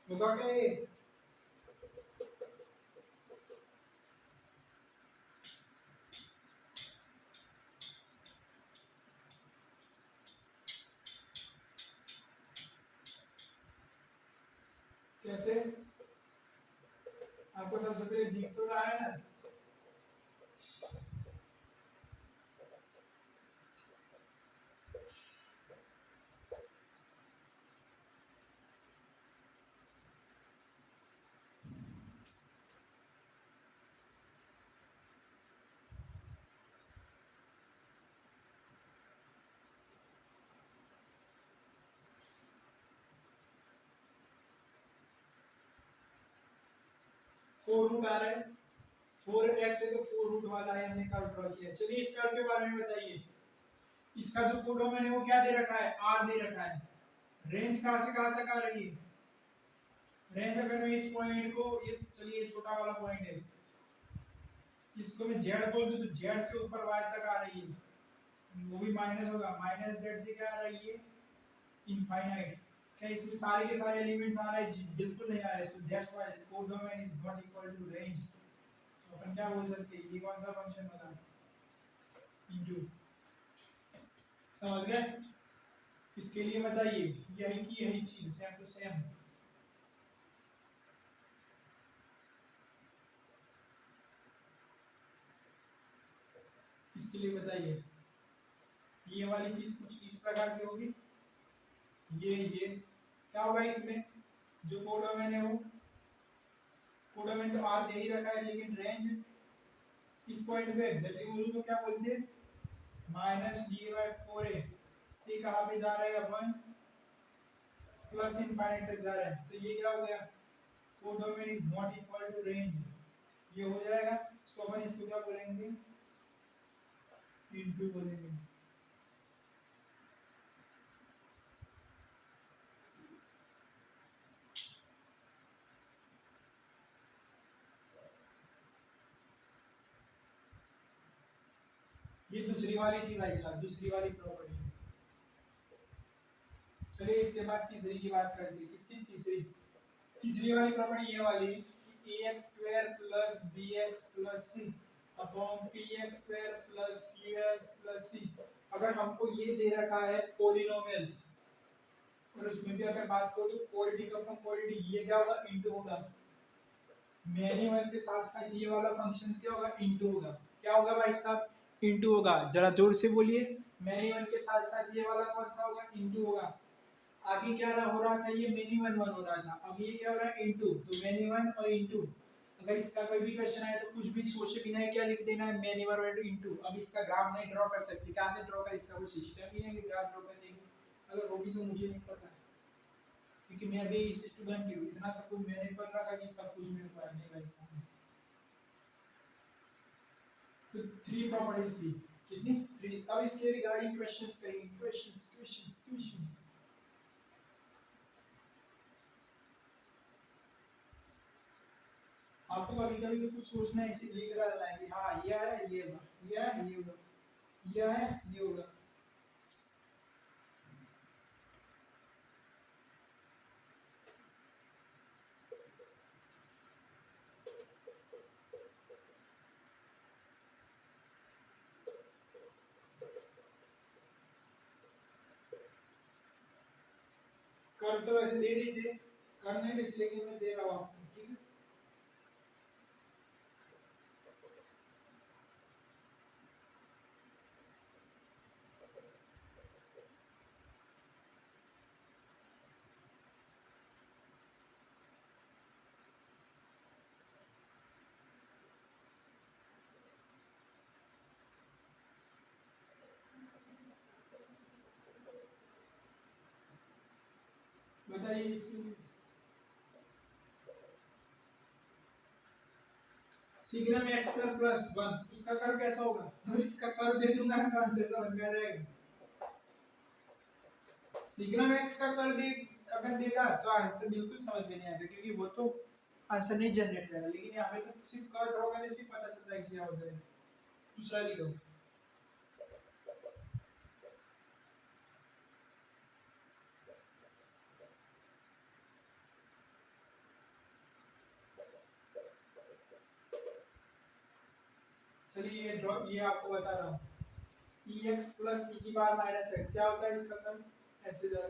होगा क्या ये, कैसे आपको सबसे पहले दिख तो रहा है ना, फोर रूट आ रहा है, 4x है तो 4 रूट वाला है, हमने कर्व ड्रॉ किया। चलिए इस कर्व के बारे में बताइए। इसका जो कोडोमेन है वो क्या दे रखा है, r दे रखा है। रेंज कहां से कहां तक आ रही है, रेंज अगर मैं इस पॉइंट को, ये चलिए छोटा वाला पॉइंट है, इसको मैं z बोल दूं तो z से ऊपर y तक आ रही है, वो भी माइनस होगा, माइनस z से क्या आ रही है, इनफाइनाइट। क्या इसमें सारे के सारे एलिमेंट्स आ रहे हैं, बिल्कुल नहीं आ रहे, so that's why codomain is not equal to range. तो अपन क्या बोल सकते हैं, ये कौन सा फंक्शन बना, इनटू, समझ गए। इसके लिए बताइए यही की यही चीज सेम टू सेम। इसके लिए बताइए ये वाली चीज कुछ इस प्रकार से होगी, ये क्या होगा इसमें, जो कोडोमेन है वो, कोडोमेन तो r दे ही रखा है लेकिन रेंज इस पॉइंट पे एग्जैक्टली बोलूं तो क्या बोलते हैं, माइनस डी बाई 4a से कहाँ पे जा रहा है अपन, प्लस इनफाइनाइट तक जा रहा है, तो ये क्या हो गया, codomain is not equal to range, ये हो जाएगा। सो अपन इसको क्या बोलेंगे, इनटू बोलेंगे। ये दूसरी वाली थी भाई साहब, दूसरी वाली प्रॉपर्टी। चलिए इसके बाद तीसरी की बात करते हैं। किसकी तीसरी, तीसरी वाली प्रॉपर्टी ये वाली कि ax square plus bx plus c upon px square plus qx plus c। अगर हमको ये दे रखा है पॉलिनोमियल्स, और उसमें भी अगर बात करो तो क्वाड्रेटिक अपॉन क्वाड्रेटिक, ये क्या होगा, इनटू होगा। मैनी वन के साथ साथ ये वाला फंक्शंस क्या होगा, इनटू होगा। क्या होगा भाई साहब, इनटू होगा। जरा जोर से बोलिए, मैनी वन के साथ साथ ये वाला कौन सा होगा, इनटू होगा। आगे क्या हो रहा था, ये मेनी वन वन हो रहा था, अब ये क्या हो रहा है, इनटू। तो मेनी वन और इनटू। अगर इसका कोई भी क्वेश्चन आए तो कुछ भी सोचे बिना ही क्या लिख देना है, मेनी वन और इनटू। अब इसका ग्राफ नहीं ड्रॉ कर सकते, कहां से ड्रॉ कर, इसका कोई सिस्टम ही नहीं है ग्राफ ड्रॉ करने की। अगर वो भी तो मुझे नहीं पता, क्योंकि मैं भी इस स्टूडेंट ही हूं, इतना सब कुछ मैंने पढ़ रखा कि सब कुछ मेरे को नहीं भाई साहब। तो 3 प्रॉपर्टीज थी, कितनी, 3। अब इसके रिगार्डिंग क्वेश्चंस करेंगे, क्वेश्चंस। आपको कभी कभी तो कुछ सोचना है, इसी लिख रहा है कि हाँ ये है, ये होगा, ये है, ये होगा, ये है, ये होगा। कर तो वैसे दे दीजिए, कर नहीं दीजिए लेकिन मैं दे रहा हूँ आपको, ठीक है। बताइए इसमें signum x square plus one, उसका कर कैसा होगा? अब इसका कर दे दूंगा ना तो आंसर समझ में आ जाएगा। सिग्नम एक्स का कर दे अगर देगा तो आंसर बिल्कुल समझ में नहीं आएगा, क्योंकि वो तो आंसर नहीं जनरेट करेगा। लेकिन यहाँ पे तो सिर्फ कर ड्रॉ करने से पता चलता है क्या हो जाएगा। दूसरा लिखो, चलिए ये ड्रॉ, ये आपको बता रहा हूँ। ई एक्स प्लस ई की पावर माइनस एक्स क्या होता है इसका कर? ऐसे जरा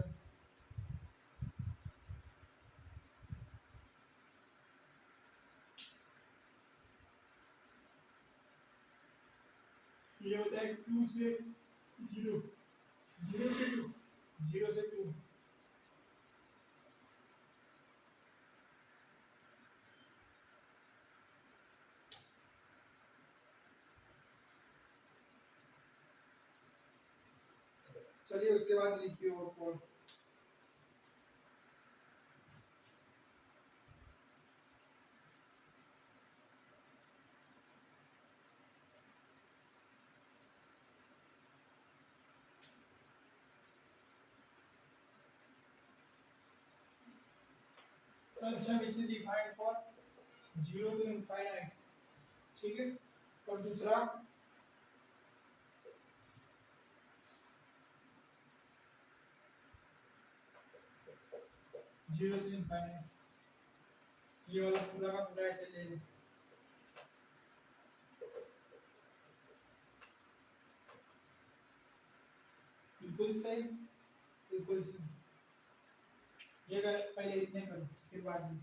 ये होता है 2 से 0, 0 से 2, 0 से 2। चलिए उसके बाद लिखिए और code. Function which is defined for 0 to infinite, ठीक है। और दूसरा 0 से इनफाइनाइट, ये वाला पूरा का पूरा ऐसे ले लो। बिल्कुल सही, बिल्कुल सही। ये पहले इतने करो फिर बाद में।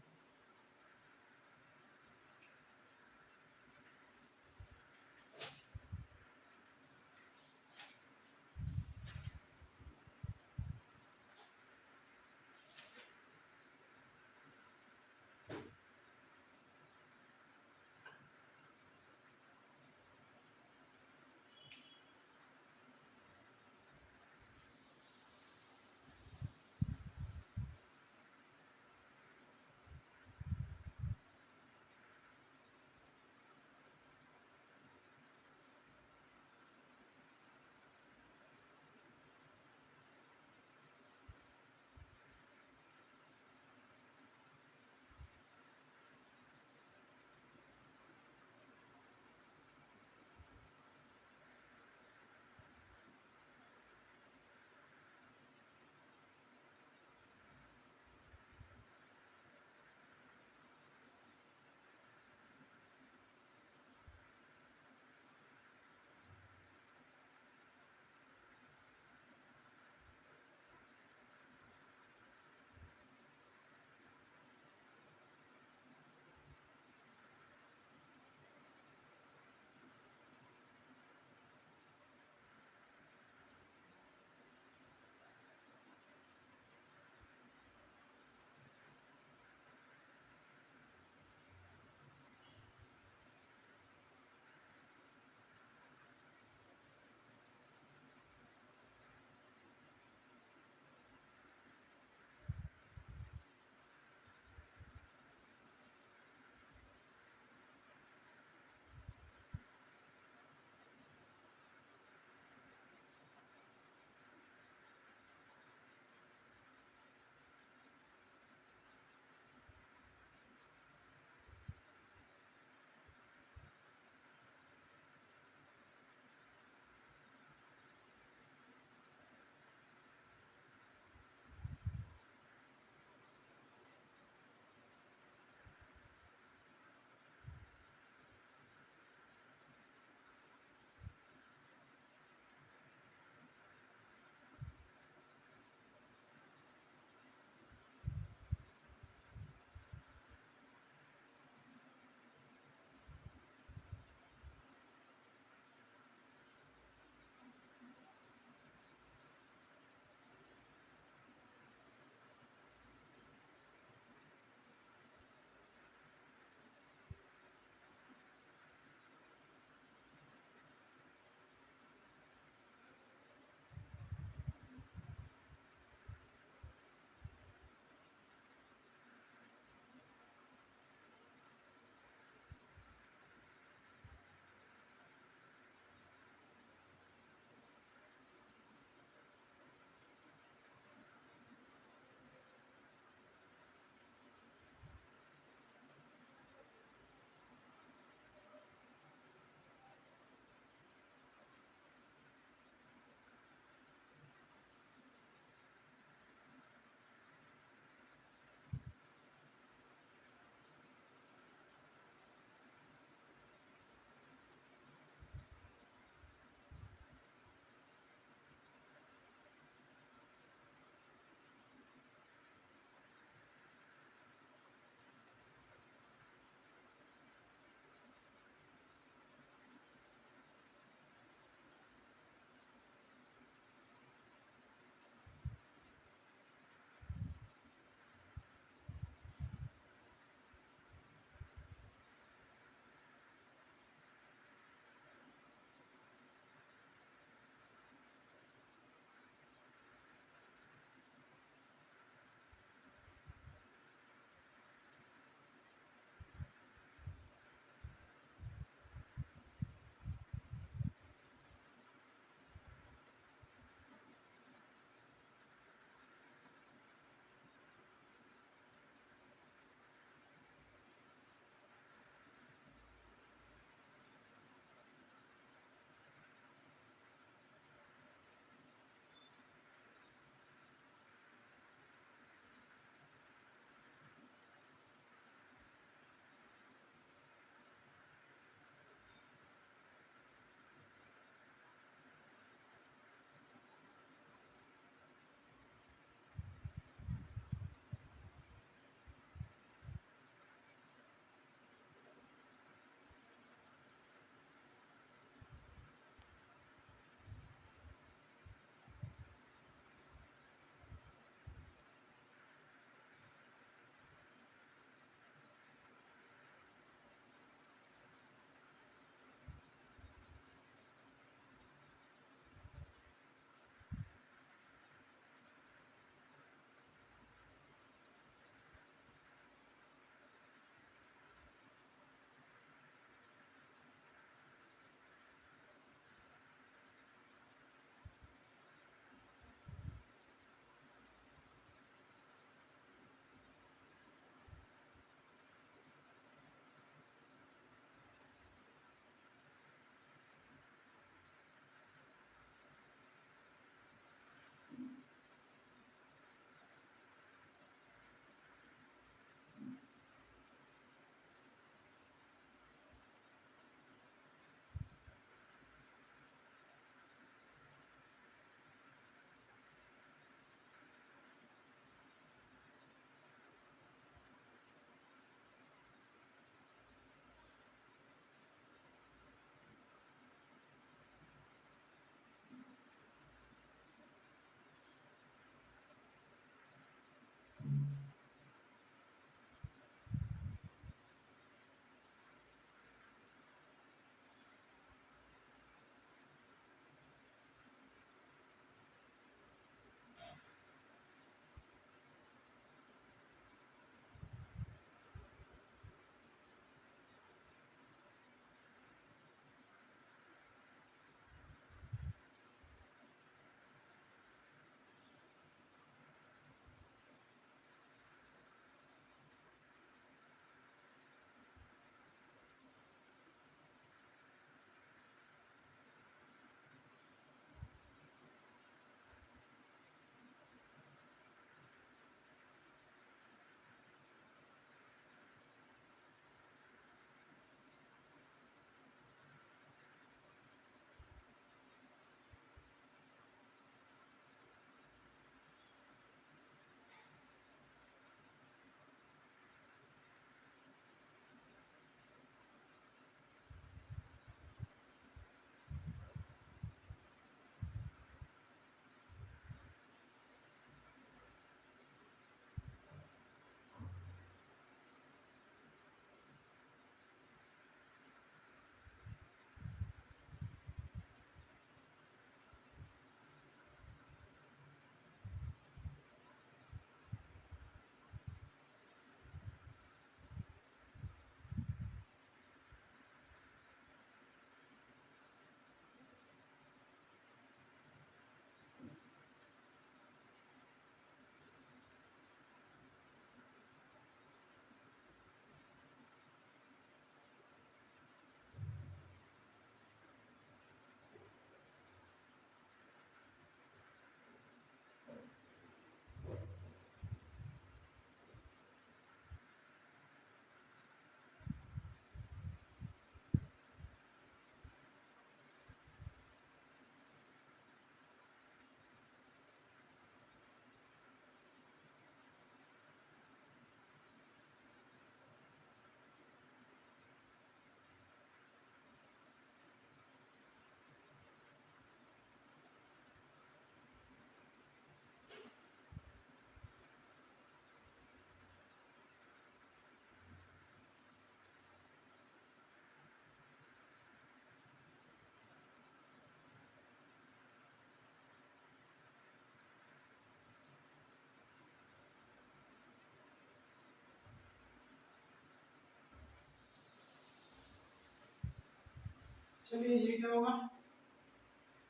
चलिए ये क्या होगा,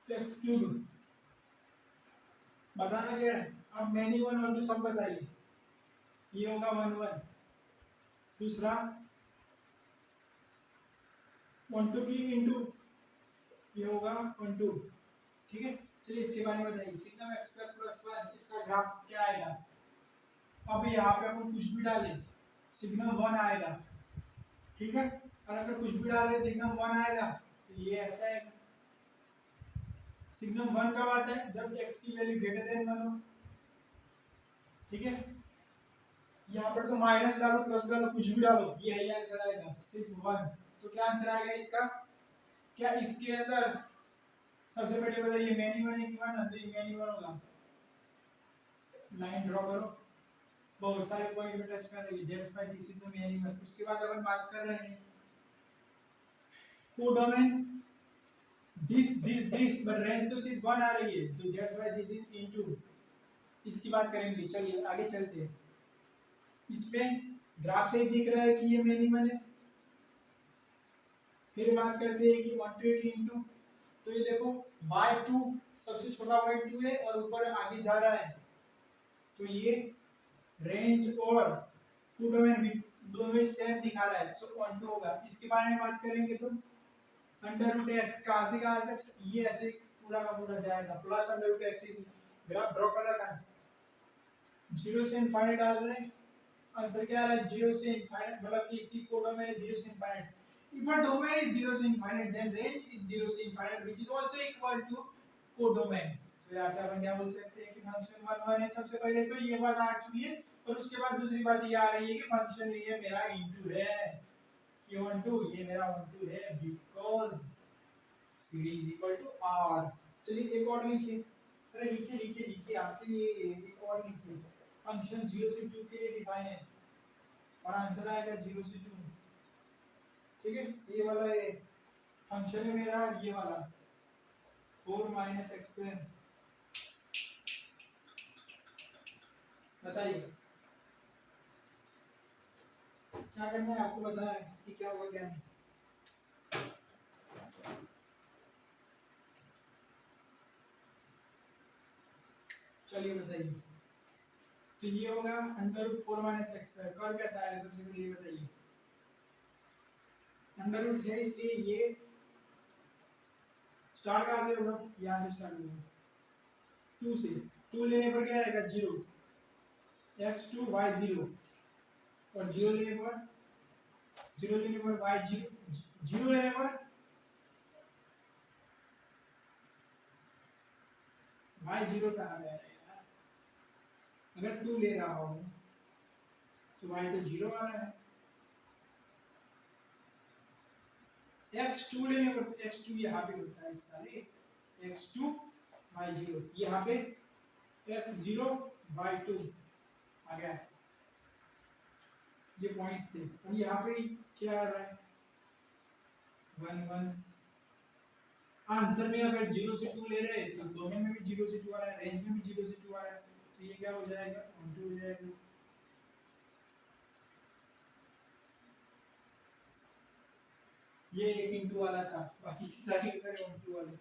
एक्स क्यूब बताना क्या है। अब मैनी वन और टू सब बताइए। ये होगा वन वन, दूसरा वन टू की इंटू ये होगा वन टू, ठीक है। चलिए इसके बारे में बताइए, signum x square plus one इसका ग्राफ क्या आएगा। अब यहाँ पे अपन कुछ भी डालें सिग्नम वन आएगा, ठीक है। और अगर कुछ भी डाल रहे सिग्नम वन आएगा, तो ये ऐसा आएगा। सिग्नम वन कब आता है, जब x की वैल्यू ग्रेटर देन वन हो, ठीक है। यहाँ पर तो माइनस डालो प्लस डालो कुछ भी डालो, ये है आंसर आएगा सिर्फ वन। तो क्या आंसर आएगा इसका, क्या इसके अंदर सबसे पहले बताइए मैनी वन है कि वन, तो ये मैनी वन होगा। लाइन ड्रॉ करो, बहुत सारे पॉइंट पे टच कर रही है, that's why this is the many one. उसके बाद अपन बात कर रहे हैं कोडोमेन, दिस बट रेंज तो सिर्फ वन आ रही है, तो that's why this is into. इसकी बात करेंगे, चलिए आगे चलते हैं। इसमें ग्राफ से ही दिख रहा है कि ये मिनिमम है। फिर बात करते हैं कि 120 इंटू, तो ये देखो y2 सबसे छोटा y2 है और ऊपर आगे जा रहा है, तो ये रेंज और टू डोमेन भी दोनों सेम दिखा रहा है, सो 1 2 होगा। इसके बारे में बात करेंगे तो अंडर रूट एक्स कहाँ से कहाँ तक, ये ऐसे पूरा का पूरा जाएगा plus under root x. Graph draw कर रखा है, जीरो से इनफाइनाइट डाल रहे हैं, आंसर क्या आ रहा है जीरो से इनफाइनाइट, मतलब कि इसकी कोडोमेन है जीरो से infinite. If a domain is zero to infinite, then range is zero to infinite, which is also equal to codomain. So यहाँ से अपन क्या बोल सकते हैं कि फंक्शन वन वन है। सबसे पहले तो ये बात आ चुकी है, और उसके बाद दूसरी बात ये आ रही है कि फंक्शन ये मेरा इनटू है, कि वन टू ये मेरा वन टू है, because CD is equal to R। चलिए एक और लिखिए, अरे लिखिए लिखिए लिखिए, आपके लिए एक और लिखिए। फंक्शन जीरो से टू के लिए डिफाइन है और आंसर आएगा जीरो से टू, ठीक है। ये वाला ये फंक्शन है मेरा, ये वाला 4 माइनस एक्स स्क्वायर। बताइए क्या करना है, आपको पता है कि क्या होगा क्या नहीं। चलिए बताइए, तो ये होगा under root 4 minus x square. Curve कैसा आएगा सबसे पहले ये बताइए। अंडर रूट है इसलिए ये स्टार्ट कहाँ से होगा, यहाँ से स्टार्ट होगा 2 से। 2 लेने पर क्या आएगा जीरो, x2 y0, और जीरो लेने पर y0, जीरो लेने पर y0 कहाँ गया है यार। अगर 2 ले रहा हूँ तो y तो जीरो आ रहा है, x2 लेने पर x2 यहाँ पे होता है सारे, x2 y0 यहाँ पे x0 y2 आ गया, ये पॉइंट्स थे। अब यहाँ पे क्या आ रहा है 1 1। आंसर में अगर 0 से 2 ले रहे हैं तो डोमेन में भी 0 से 2 आ रहा है, रेंज में भी 0 से 2 आ रहा है, तो ये क्या हो जाएगा 1 2 हो जाएगा। ये एक इंटू वाला था, बाकी सारे के सारे 1 2 वाले।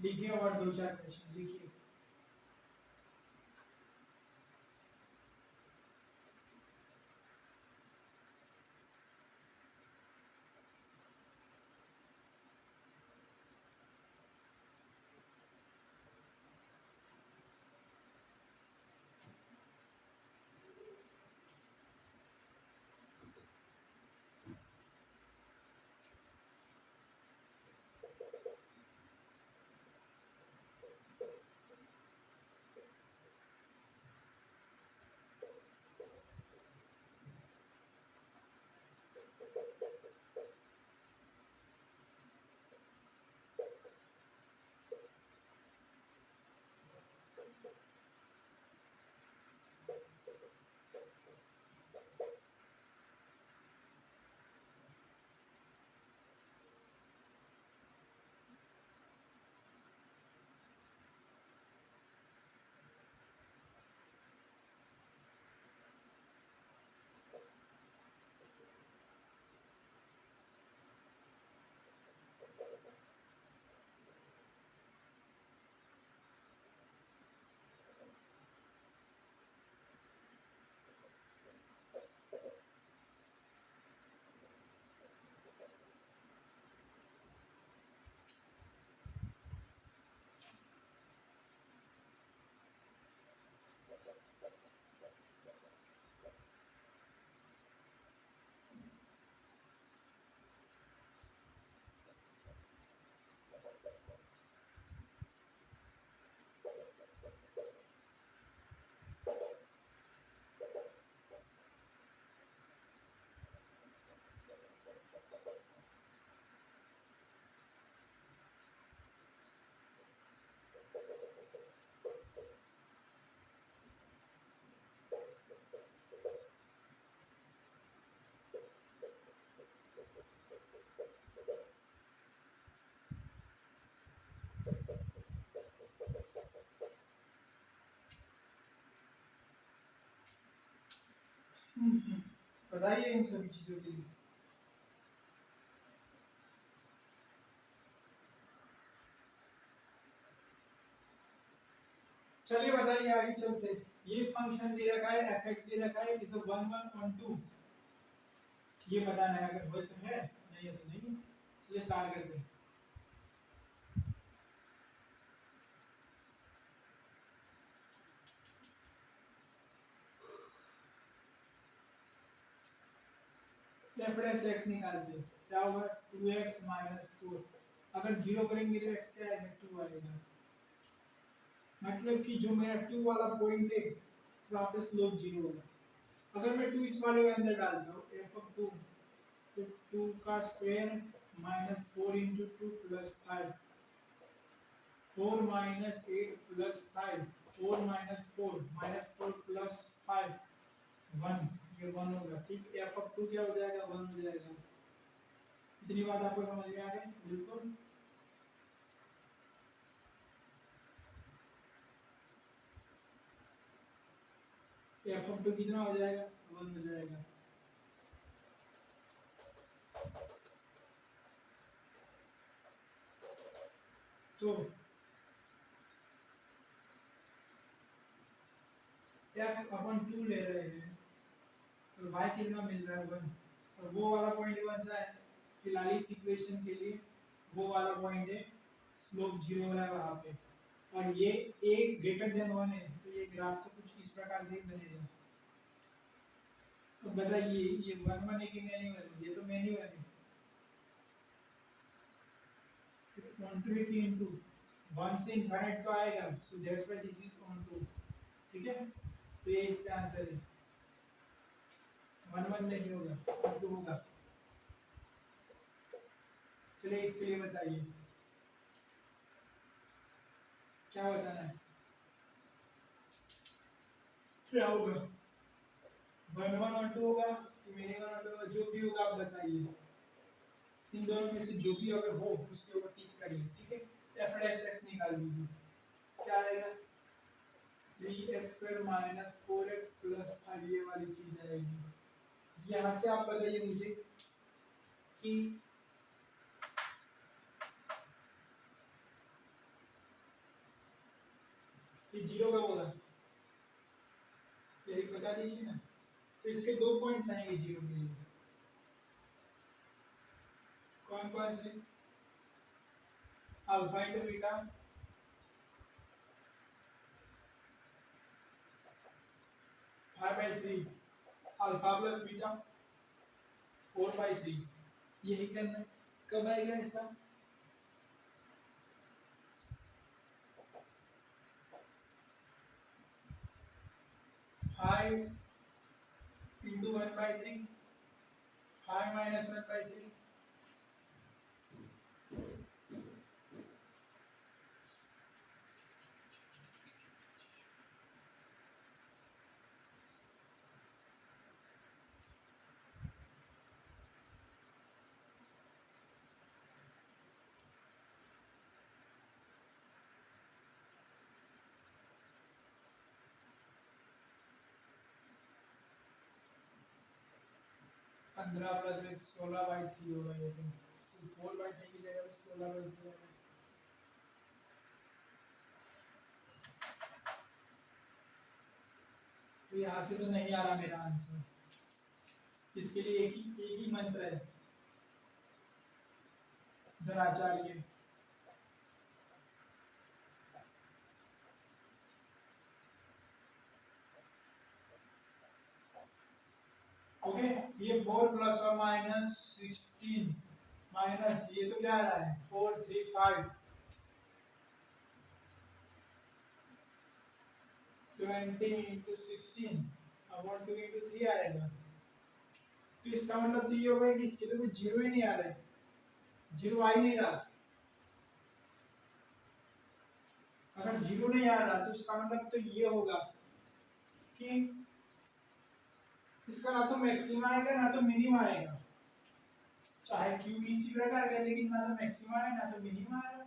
लिखिए और दो चार क्वेश्चन लिखिए। बताइए इन सभी चीजों के लिए। चलिए बताइए आगे चलते। ये फंक्शन दे रखा है fx दे रखा है इसे 1 1 1 2 ये बताना है अगर हो तो है नहीं है तो नहीं। चलिए स्टार्ट करते हैं। f x निकालते हैं क्या होगा 2x 4। अगर जीरो करेंगे तो x क्या आएगा 2 आएगा। मतलब कि जो मेरा 2 वाला पॉइंट है वापस स्लोप 0 होगा। अगर मैं 2 इस वाले के अंदर डालता हूँ f(2) तो 2 का स्क्वायर -4 into 2 + 5 4 - 8 + 5 4 - 4 -4 + 5 1 ये 1 होगा। ठीक f(2) क्या हो जाएगा 1 हो जाएगा। इतनी बात आपको समझ में आ गई बिल्कुल। f(2) कितना हो जाएगा 1 हो जाएगा। तो x/2 ले रहे हैं तो y कितना मिल रहा है 1 और वो वाला पॉइंट कौन सा है फिलहाल इस इक्वेशन के लिए वो वाला पॉइंट है स्लोप 0 हो रहा है वहां पे और ये a ग्रेटर देन 1 है तो ये ग्राफ तो कुछ इस प्रकार से बनेगा। तो बताइए ये 1 1 है कि मैनी बनी ये तो मैनी बनी 1 2 की इनटू 1 से इनफाइनाइट तो आएगा सो that's why this is on 2। ठीक है तो ये इसका आंसर है 1 1 नहीं होगा 1 2 होगा। चलिए इसके लिए बताइए क्या बताना है क्या होगा 1 1 और 2 होगा कि मेरे 1 और 2 होगा जो भी होगा आप बताइए। इन दोनों में से जो भी अगर हो उसके ऊपर टिक करिए। ठीक है f(x) निकाल दीजिए क्या आएगा 3x² - 4x + 5 ये वाली चीज आएगी। यहाँ से आप बताइए मुझे कि ये 0 का बोला यही बता दीजिए ना। तो इसके 2 पॉइंट्स आएंगे 0 के लिए कौन कौन से alpha into beta (5/3) alpha plus beta 4/3 यही करना। कब आएगा ऐसा 5 into 1/3 5 - 1/3 15 + 1 16/3 होगा ये तो 4/3 की जगह पे 16/3 आएगा। तो यहाँ से तो नहीं आ रहा मेरा आंसर। इसके लिए एक ही मंत्र है धनाचार्य। ओके ये 4 + और -16 माइनस ये तो क्या आ रहा है 4 3 5 20 into 16 अब 1 2 into 3 आएगा। तो इसका मतलब तो ये होगा कि इसके तो कुछ जीरो ही नहीं आ रहा है जीरो आ ही नहीं रहा। अगर जीरो नहीं आ रहा तो इसका मतलब तो ये होगा कि इसका ना तो मैक्सिमा आएगा ना तो मिनिमा आएगा चाहे क्यू भी इसी प्रकार का लेकिन ना तो मैक्सिमा है ना तो मिनिमा है।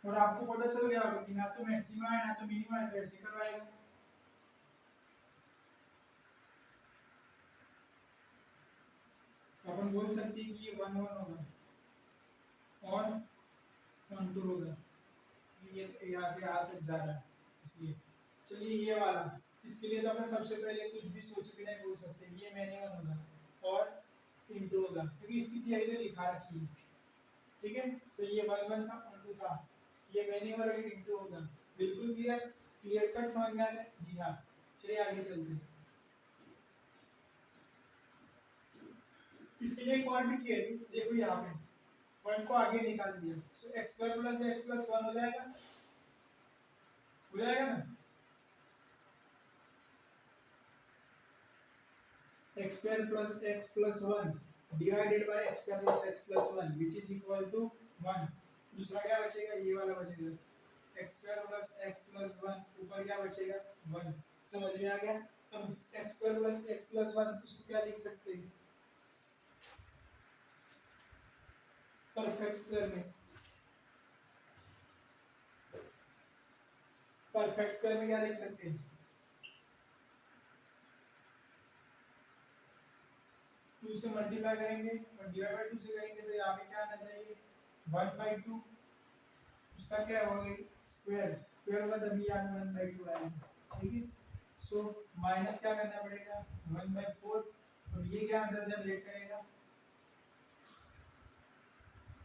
और आपको पता चल गया होगा कि ना तो मैक्सिमा है ना तो मिनिमा है, तो ऐसे करवाएगा। तो अपन बोल सकते हैं कि ये 1 1 होगा और 1 2 होगा, ये यहाँ से यहाँ तक जा रहा है इसलिए। चलिए ये वाला, इसके लिए तो अपन सबसे पहले कुछ भी सोचे बिना ही बोल सकते हैं ये मैंने 1 होगा और इंटू होगा, क्योंकि इसकी थियरी तो लिखा रखी है। ठीक है, तो ये 1 1 था 1 2 था, ये मैंने और इंटू होगा। बिल्कुल क्लियर, क्लियर कट समझ में आ रहा है? जी हाँ। चलिए आगे चलते हैं। इसके लिए एक और भी थियरी देखो, यहाँ पे पॉइंट को आगे निकाल दिया, so x square plus x plus 1 हो जाएगा, हो जाएगा ना। x square plus x plus 1 divided by x square plus x plus 1 which is equal to 1। दूसरा क्या बचेगा, ये वाला बचेगा x square plus x plus 1, ऊपर क्या बचेगा 1। समझ में आ गया? अब x square plus x plus 1 उसको क्या लिख सकते हैं परफेक्ट स्क्वायर में, परफेक्ट स्क्वायर में क्या लिख सकते हैं 2 से मल्टीप्लाई करेंगे और डिवाइड बाय 2 से करेंगे, तो यहाँ पे क्या आना चाहिए 1/2, उसका क्या होगा स्क्वायर, स्क्वायर होगा तभी यहाँ पे 1/2 आएगा। ठीक है, सो माइनस क्या करना पड़ेगा 1/4, और ये क्या आंसर जनरेट करेगा,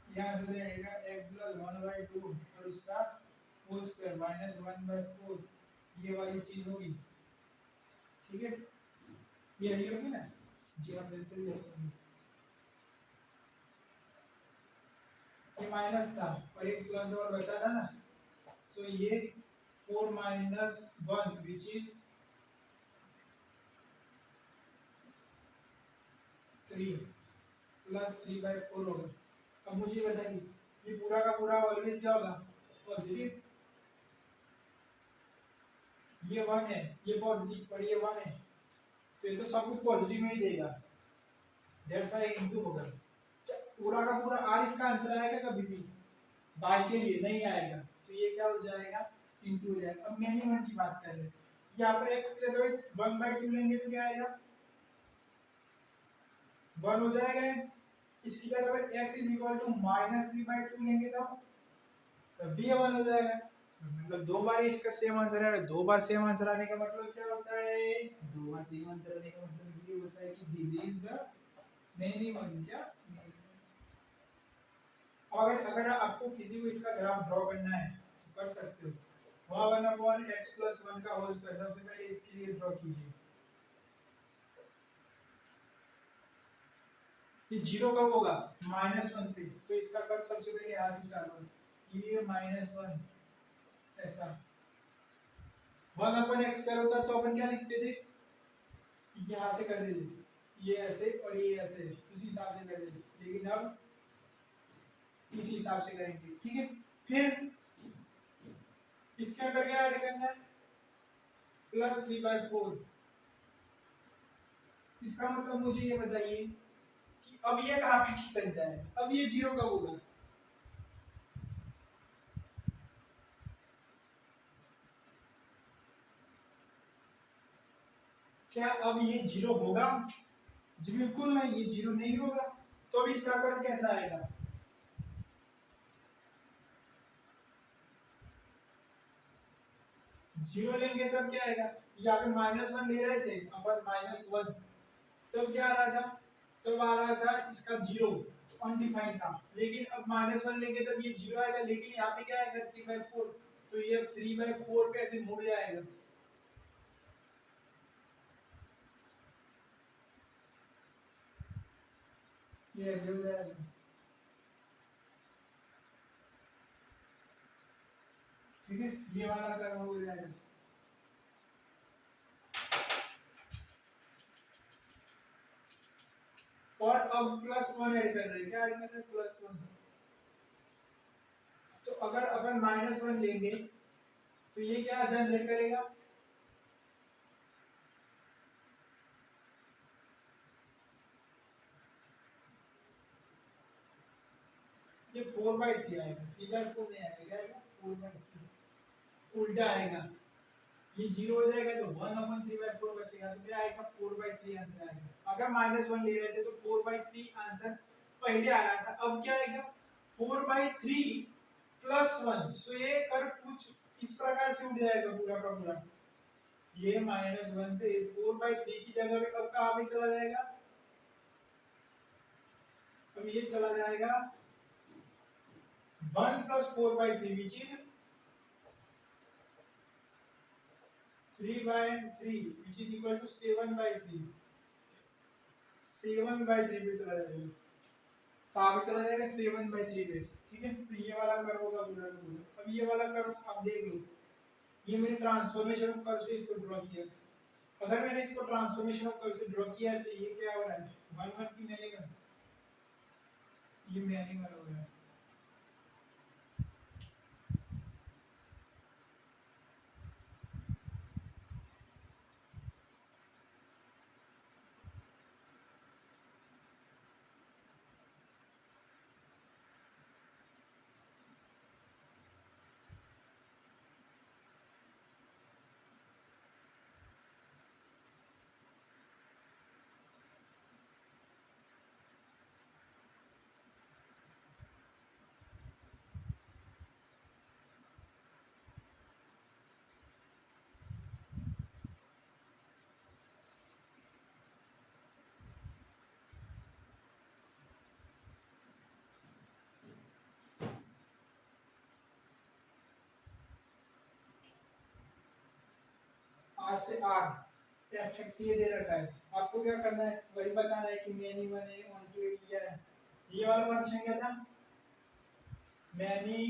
ये आंसर जनरेट x प्लस 1/2 और उसका होल स्क्वायर माइनस 1/4, ये वाली चीज होगी। ठीक है, ये यही होगी ना। जी हाँ बिल्कुल यही होगी। ये माइनस था और एक प्लस और बचा था ना, सो ये 4 माइनस 1 विच इज 3 प्लस 3/4 होगा। अब मुझे बताइए ये पूरा का पूरा ऑलवेज क्या होगा पॉजिटिव, ये 1 है ये पॉजिटिव और ये 1 है, तो ये तो सब कुछ पॉजिटिव में ही देगा, दैट्स व्हाई इनटू होगा। पूरा का पूरा r इसका आंसर आएगा कभी भी बाय के लिए नहीं आएगा, तो ये क्या हो जाएगा इनटू हो जाएगा। अब मिनिमम की बात कर रहे हैं, यहाँ पर x की जगह 1/2 लेंगे तो क्या आएगा 1 हो जाएगा, इसकी जगह पे x इज इक्वल टू -3/2 लेंगे तब भी 1 हो जाएगा। मतलब दो बार इसका सेम आंसर है, दो बार सेम आंसर आने का मतलब क्या होता है, दो बार सेम आंसर आने का मतलब ये होता है कि दिस इज द मिनिमम। क्या और अगर आपको किसी को इसका ग्राफ ड्रॉ करना है तो कर सकते हो, 1/x प्लस 1 का होल स्क्वायर, सबसे पहले इसके लिए ड्रॉ कीजिए। ये जीरो कब होगा -1 पे, तो इसका कर्व सबसे पहले यहाँ से चालू है, ये -1 ऐसा 1/x स्क्वायर होता तो अपन क्या लिखते थे, यहाँ से कर देते ये ऐसे और ये ऐसे उसी हिसाब से कर देते, लेकिन अब इस हिसाब से करेंगे। ठीक है, फिर इसके अंदर क्या ऐड करना है +3/4, इसका मतलब मुझे ये बताइए कि अब ये कहाँ पे खिसक जाए, अब ये जीरो कब होगा, क्या अब ये जीरो होगा, जी बिल्कुल नहीं, ये जीरो नहीं होगा, तो अब इसका कर्व कैसा आएगा, जीरो लेंगे तब क्या आएगा, यहाँ पे -1 ले रहे थे अपन -1, तब क्या आ रहा था, तब आ रहा था इसका जीरो अनडिफाइंड था, लेकिन अब -1 लेंगे तब ये जीरो आएगा, लेकिन यहाँ पे क्या आएगा 3/4, तो ये 3/4 पे ऐसे मुड़ जाएगा। ये ऐसे हो जाएगा। ठीक है, ये वाला कर्व हो जाएगा। और अब +1 ऐड कर रहे हैं, क्या ऐड कर रहे हैं +1, तो अगर अपन -1 लेंगे तो ये क्या जनरेट करेगा, ये 4/3 आएगा, 3/4 नहीं आएगा, क्या आएगा 4/3 उल्टा आएगा, ये 0 हो जाएगा तो 1/3/4 बचेगा, तो क्या आएगा 4/3 आंसर आएगा। अगर -1 ले रहे थे तो 4/3 आंसर पहले आ रहा था, अब क्या आएगा 4/3 + 1। सो ये कर कुछ इस प्रकार से उठ जाएगा पूरा का पूरा, ये -1 पे 4/3 की जगह पे अब कहाँ पे चला जाएगा, अब ये चला जाएगा 1 + 4/3 which is 3/3 which is equal to 7/3, 7/3 पे चला जाएगा, कहाँ पे चला जाएगा 7/3 पे। ठीक है, तो ये वाला कर्व होगा पूरा का पूरा। अब ये वाला कर्व आप देख लो, ये मैंने ट्रांसफॉर्मेशन ऑफ कर्व से इसको ड्रॉ किया। अगर मैंने इसको ट्रांसफॉर्मेशन ऑफ कर्व से ड्रॉ किया है तो ये क्या हो रहा है 1 की मैंने का, ये मैंने वाला हो रहा है। आर से आर एफ एक्स ये दे रखा है, आपको क्या करना है वही बताना है कि many one a onto a किया है। ये वाला फंक्शन क्या था, मैनी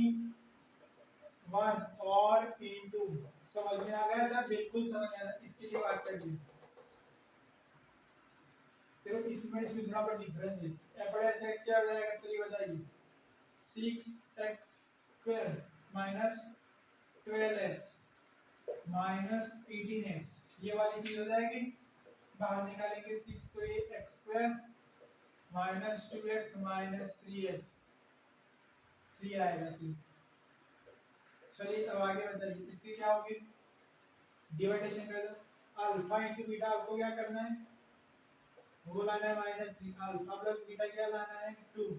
वन और इनटू, समझ में आ गया था, बिल्कुल समझ में आया, इसके लिए बात कर ली। देखो इसमें थोड़ा बड़ा डिफरेंस है, एफ एस एक्स क्या हो जाएगा चलिए बताइए, 6x² minus 12x minus 18x, ये वाली चीज हो जाएगी, बाहर निकालेंगे 6 तो ये x² minus 2x minus 3x, 3 आएगा सी। चलिए अब आगे बताइए इसकी क्या होगी, डिवाइडेशन कर दो, अल्फा इंटू बीटा आपको क्या करना है, वो लाना है -3, अल्फा प्लस बीटा क्या लाना है 2,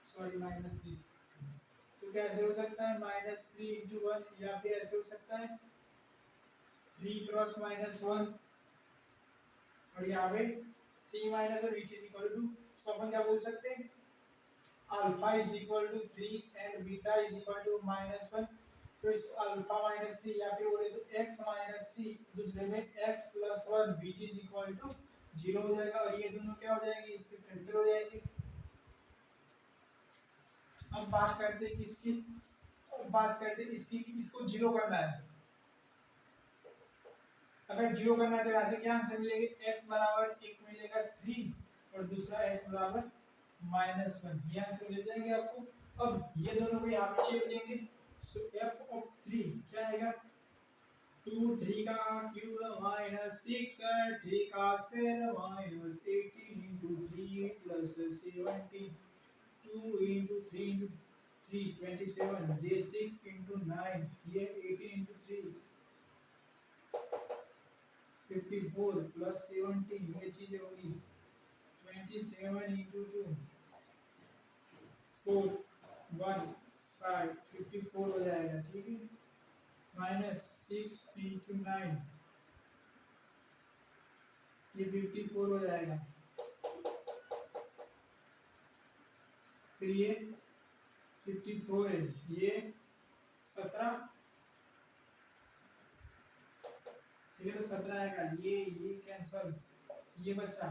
सॉरी -3, तो कैसे हो सकता है -3 × 1, या फिर ऐसे हो सकता है 3 क्रॉस -1 और यहाँ पे 3 माइनस और which is equal to, so अपन क्या बोल सकते हैं alpha is equal to 3 and beta is equal to -1। तो इस अल्फा -3 या फिर बोले तो x -3, दूसरे में x + 1 which is equal to 0 हो जाएगा, और ये दोनों क्या हो जाएंगे इसके फैक्टर हो जाएंगे। अब बात करते हैं किसकी, बात करते हैं इसकी, इसको 0 करना है। अगर 0 करना है तो ऐसे क्या आंसर मिलेगा, x बराबर एक मिलेगा 3 और दूसरा x बराबर -1, ये आंसर मिल जाएंगे आपको। अब ये दोनों को यहाँ पे चेक लेंगे, सो f ऑफ 3 क्या आएगा 2 3 का क्यूब -6 3 का स्क्वायर -18 × 3 + 17, 2 × 3 × 3 27, j 6 × 9, ये 18 × 3 54 + 17, ये चीज होगी 27 × 2 4 1 5 54 हो जाएगा, ठीक है, -6 × 9, ये 54 हो जाएगा, फिर ये 54 है, ये 17, ये तो 17 आएगा, ये कैंसल, ये बचा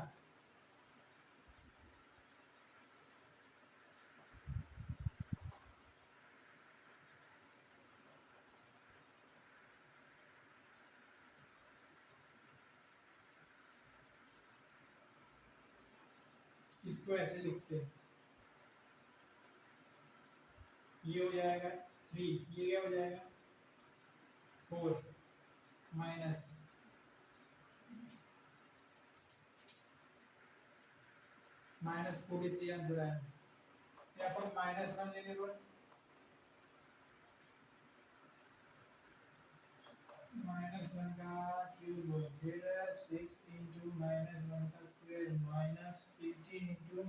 इसको ऐसे लिखते हैं, ये हो जाएगा 3, ये क्या हो जाएगा 4 माइनस -43 आंसर आया, यहाँ पर -1 लेने पर -1 का क्यूब फिर 6 इंटू -1 का स्क्वायर -18 इंटू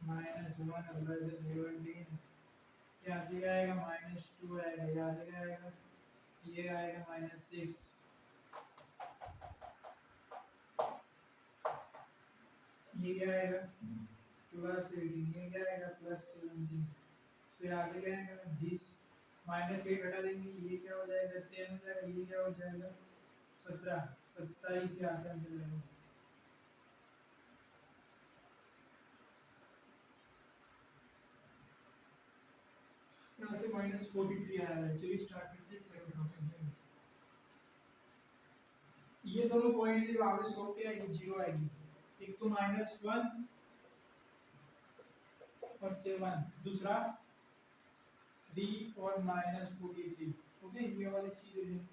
-1 प्लस 17 यहाँ से क्या आएगा -2 आएगा, यहाँ से क्या आएगा ये आएगा -6, ये क्या आएगा +18, ये क्या आएगा +17। तो यहाँ से क्या आएगा दिस माइनस के घटा देंगे, ये क्या हो जाएगा 10 हो जाएगा, ये क्या हो जाएगा 17, 27 यहाँ से आंसर लगेगा। यहाँ से -43 आ रहा है। चलिए स्टार्ट करते हैं। ये दोनों पॉइंट से वापस होके आएगी 0 आएगी, एक तो -1 और 7, दूसरा 3 और -43। ओके ये वाली चीजें हैं।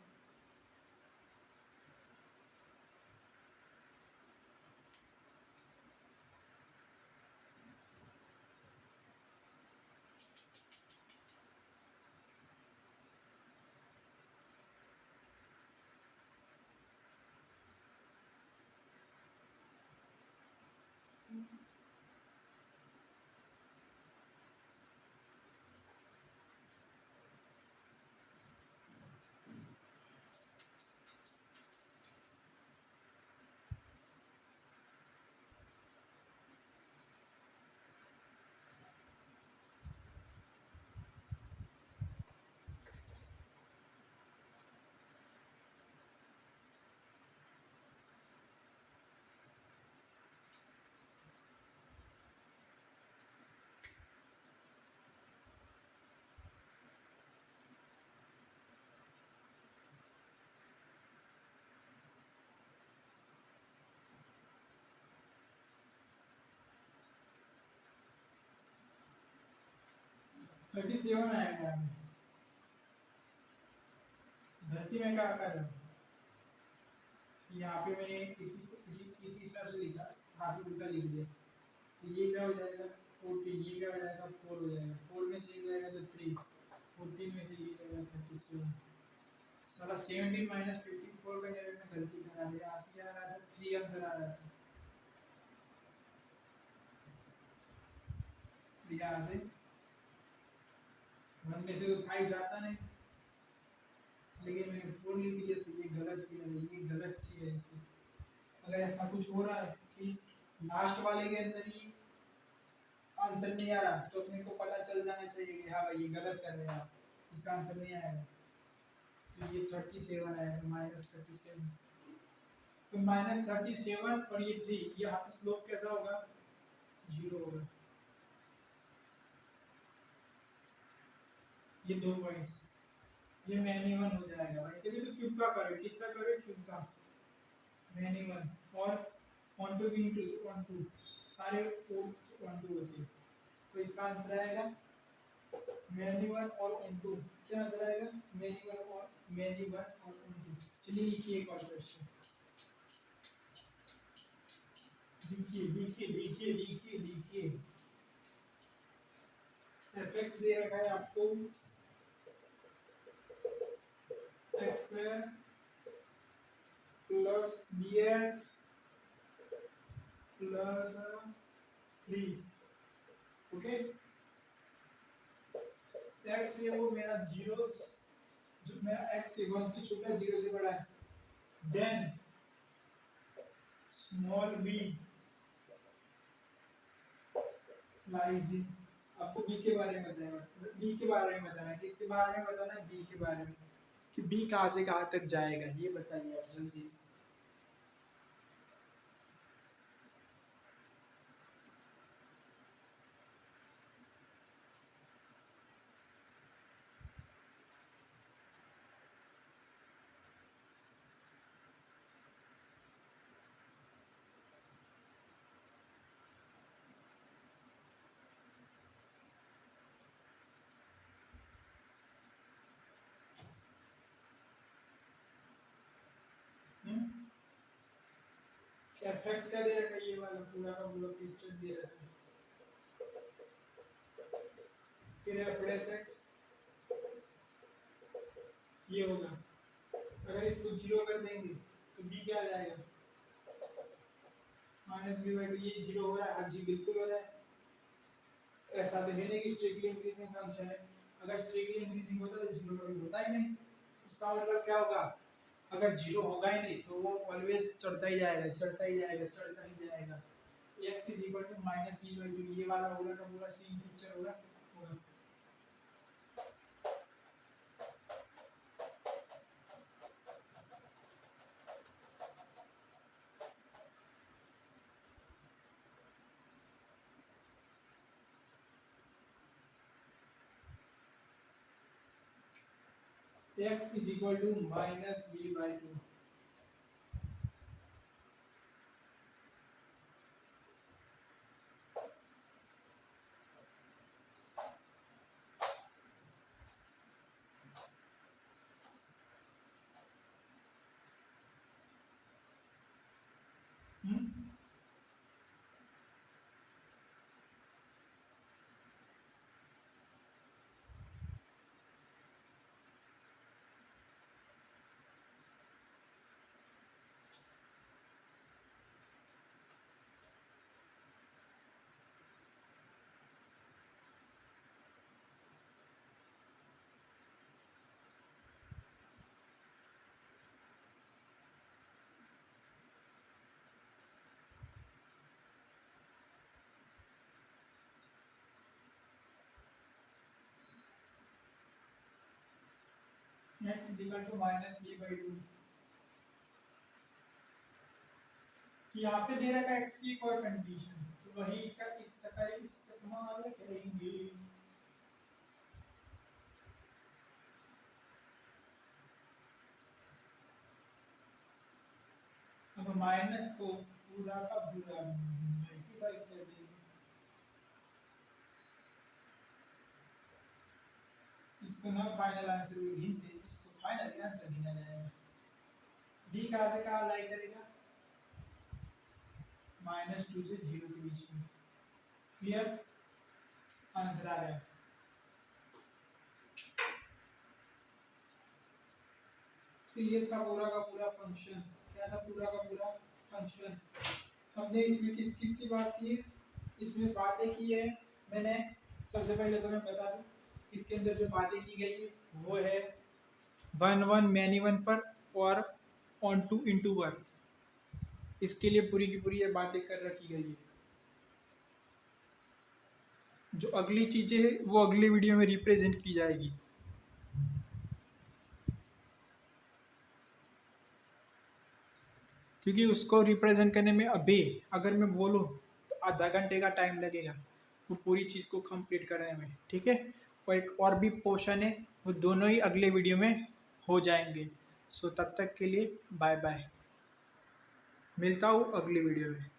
थर्टी सेवन आएगा। धरती में क्या कर रहा हूँ, यहाँ पे मैंने इसी हिसाब से लिखा, हाथ उल्टा लिख दिया, तो ये क्या हो जाएगा 14, ये क्या हो जाएगा 4 हो जाएगा, 4 में से जाएगा तो 3, 14 में से ये जाएगा 37। साला 17 -54 का जगह में गलती करा दिया, यहाँ से क्या आ रहा था 3 आंसर आ रहा था, यहाँ से 1 में से तो 5 जाता नहीं, लेकिन मैंने 4 लिख दिया तो ये गलत किया, ये गलत थी। अगर ऐसा कुछ हो रहा है कि लास्ट वाले के अंदर ही आंसर नहीं आ रहा, तो अपने को पता चल जाना चाहिए कि हाँ भाई ये गलत कर रहे हैं आप, इसका आंसर नहीं आएगा। तो ये 37 आएगा, -37, तो -37 और ये 3, ये यहाँ पे स्लोप कैसा होगा 0 होगा। ये 2 पॉइंट्स, ये मैनी 1 हो जाएगा। वैसे भी तो क्यूब का करो, किसका करो क्यूब का, मैनी 1 और 1 2 इंटू 1 2 सारे 1 2 होते हैं, तो इसका आंसर आएगा मैनी 1 और 1 2। क्या आंसर आएगा मैनी 1 और 1 2। चलिए लिखिए एक और क्वेश्चन, लिखिए लिखिए लिखिए लिखिए लिखिए। fx दे रखा है आपको x square plus bx plus 3। Okay x है वो मेरा 0, जो मेरा x है 1 से छोटा 0 से बड़ा है, then small b lies in. आपको b के बारे में बताना, b के बारे में बताना, किसके बारे में बताना है b के बारे में, कि b कहाँ से कहाँ तक जाएगा ये बताइए आप जल्दी से। fx क्या दे रखा है, ये वाला पूरा का पूरा पिक्चर दे रखा है, फिर f प्लस x ये होगा अगर इसको 0 कर देंगे तो b क्या आ जाएगा, -b/2। ये 0 हो रहा है, जी बिल्कुल हो रहा है। ऐसा तो है नहीं कि स्ट्रिक्टली इंक्रीजिंग फंक्शन है। अगर स्ट्रिक्टली इंक्रीजिंग होता तो 0 कभी होता ही नहीं। उसका मतलब क्या होगा, अगर 0 होगा ही नहीं तो वो ऑलवेज चढ़ता ही जाएगा, चढ़ता ही जाएगा, चढ़ता ही जाएगा। x is equal to -b/2, ये वाला होगा तो पूरा सेम पिक्चर होगा। x is equal to -b/2। x is equal to -b/2। यहाँ पे दे रखा x की कोई कंडीशन, तो वही का इस इस्तेमाल करेंगे। अब माइनस को पूरा का पूरा मल्टीप्लाई कर देंगे। इसको ना फाइनल आंसर में गिनते, इसको फाइनल आंसर गिना जाएगा। b कहाँ से कहाँ लाई करेगा, -2 से 0 के बीच में। क्लियर, आंसर आ गया। तो ये था पूरा का पूरा फंक्शन। क्या था पूरा का पूरा फंक्शन। हमने इसमें किस किस की बात की है, इसमें बातें की है मैंने। सबसे पहले तो मैं बता दूं, इसके अंदर जो बातें की गई है वो है 1 1 मैनी 1 पर और ऑन टू इनटू पर। इसके लिए पूरी की पूरी ये बातें कर रखी गई है। जो अगली चीजें हैं वो अगली वीडियो में रिप्रेजेंट की जाएगी। क्योंकि उसको रिप्रेजेंट करने में अभी अगर मैं बोलूँ तो आधा घंटे का टाइम लगेगा वो पूरी चीज़ को कंप्लीट करने में। ठीक है, और एक और भी पोर्शन है, वो दोनों ही अगले वीडियो में हो जाएंगे। सो तब तक के लिए बाय बाय, मिलता हूँ अगली वीडियो में।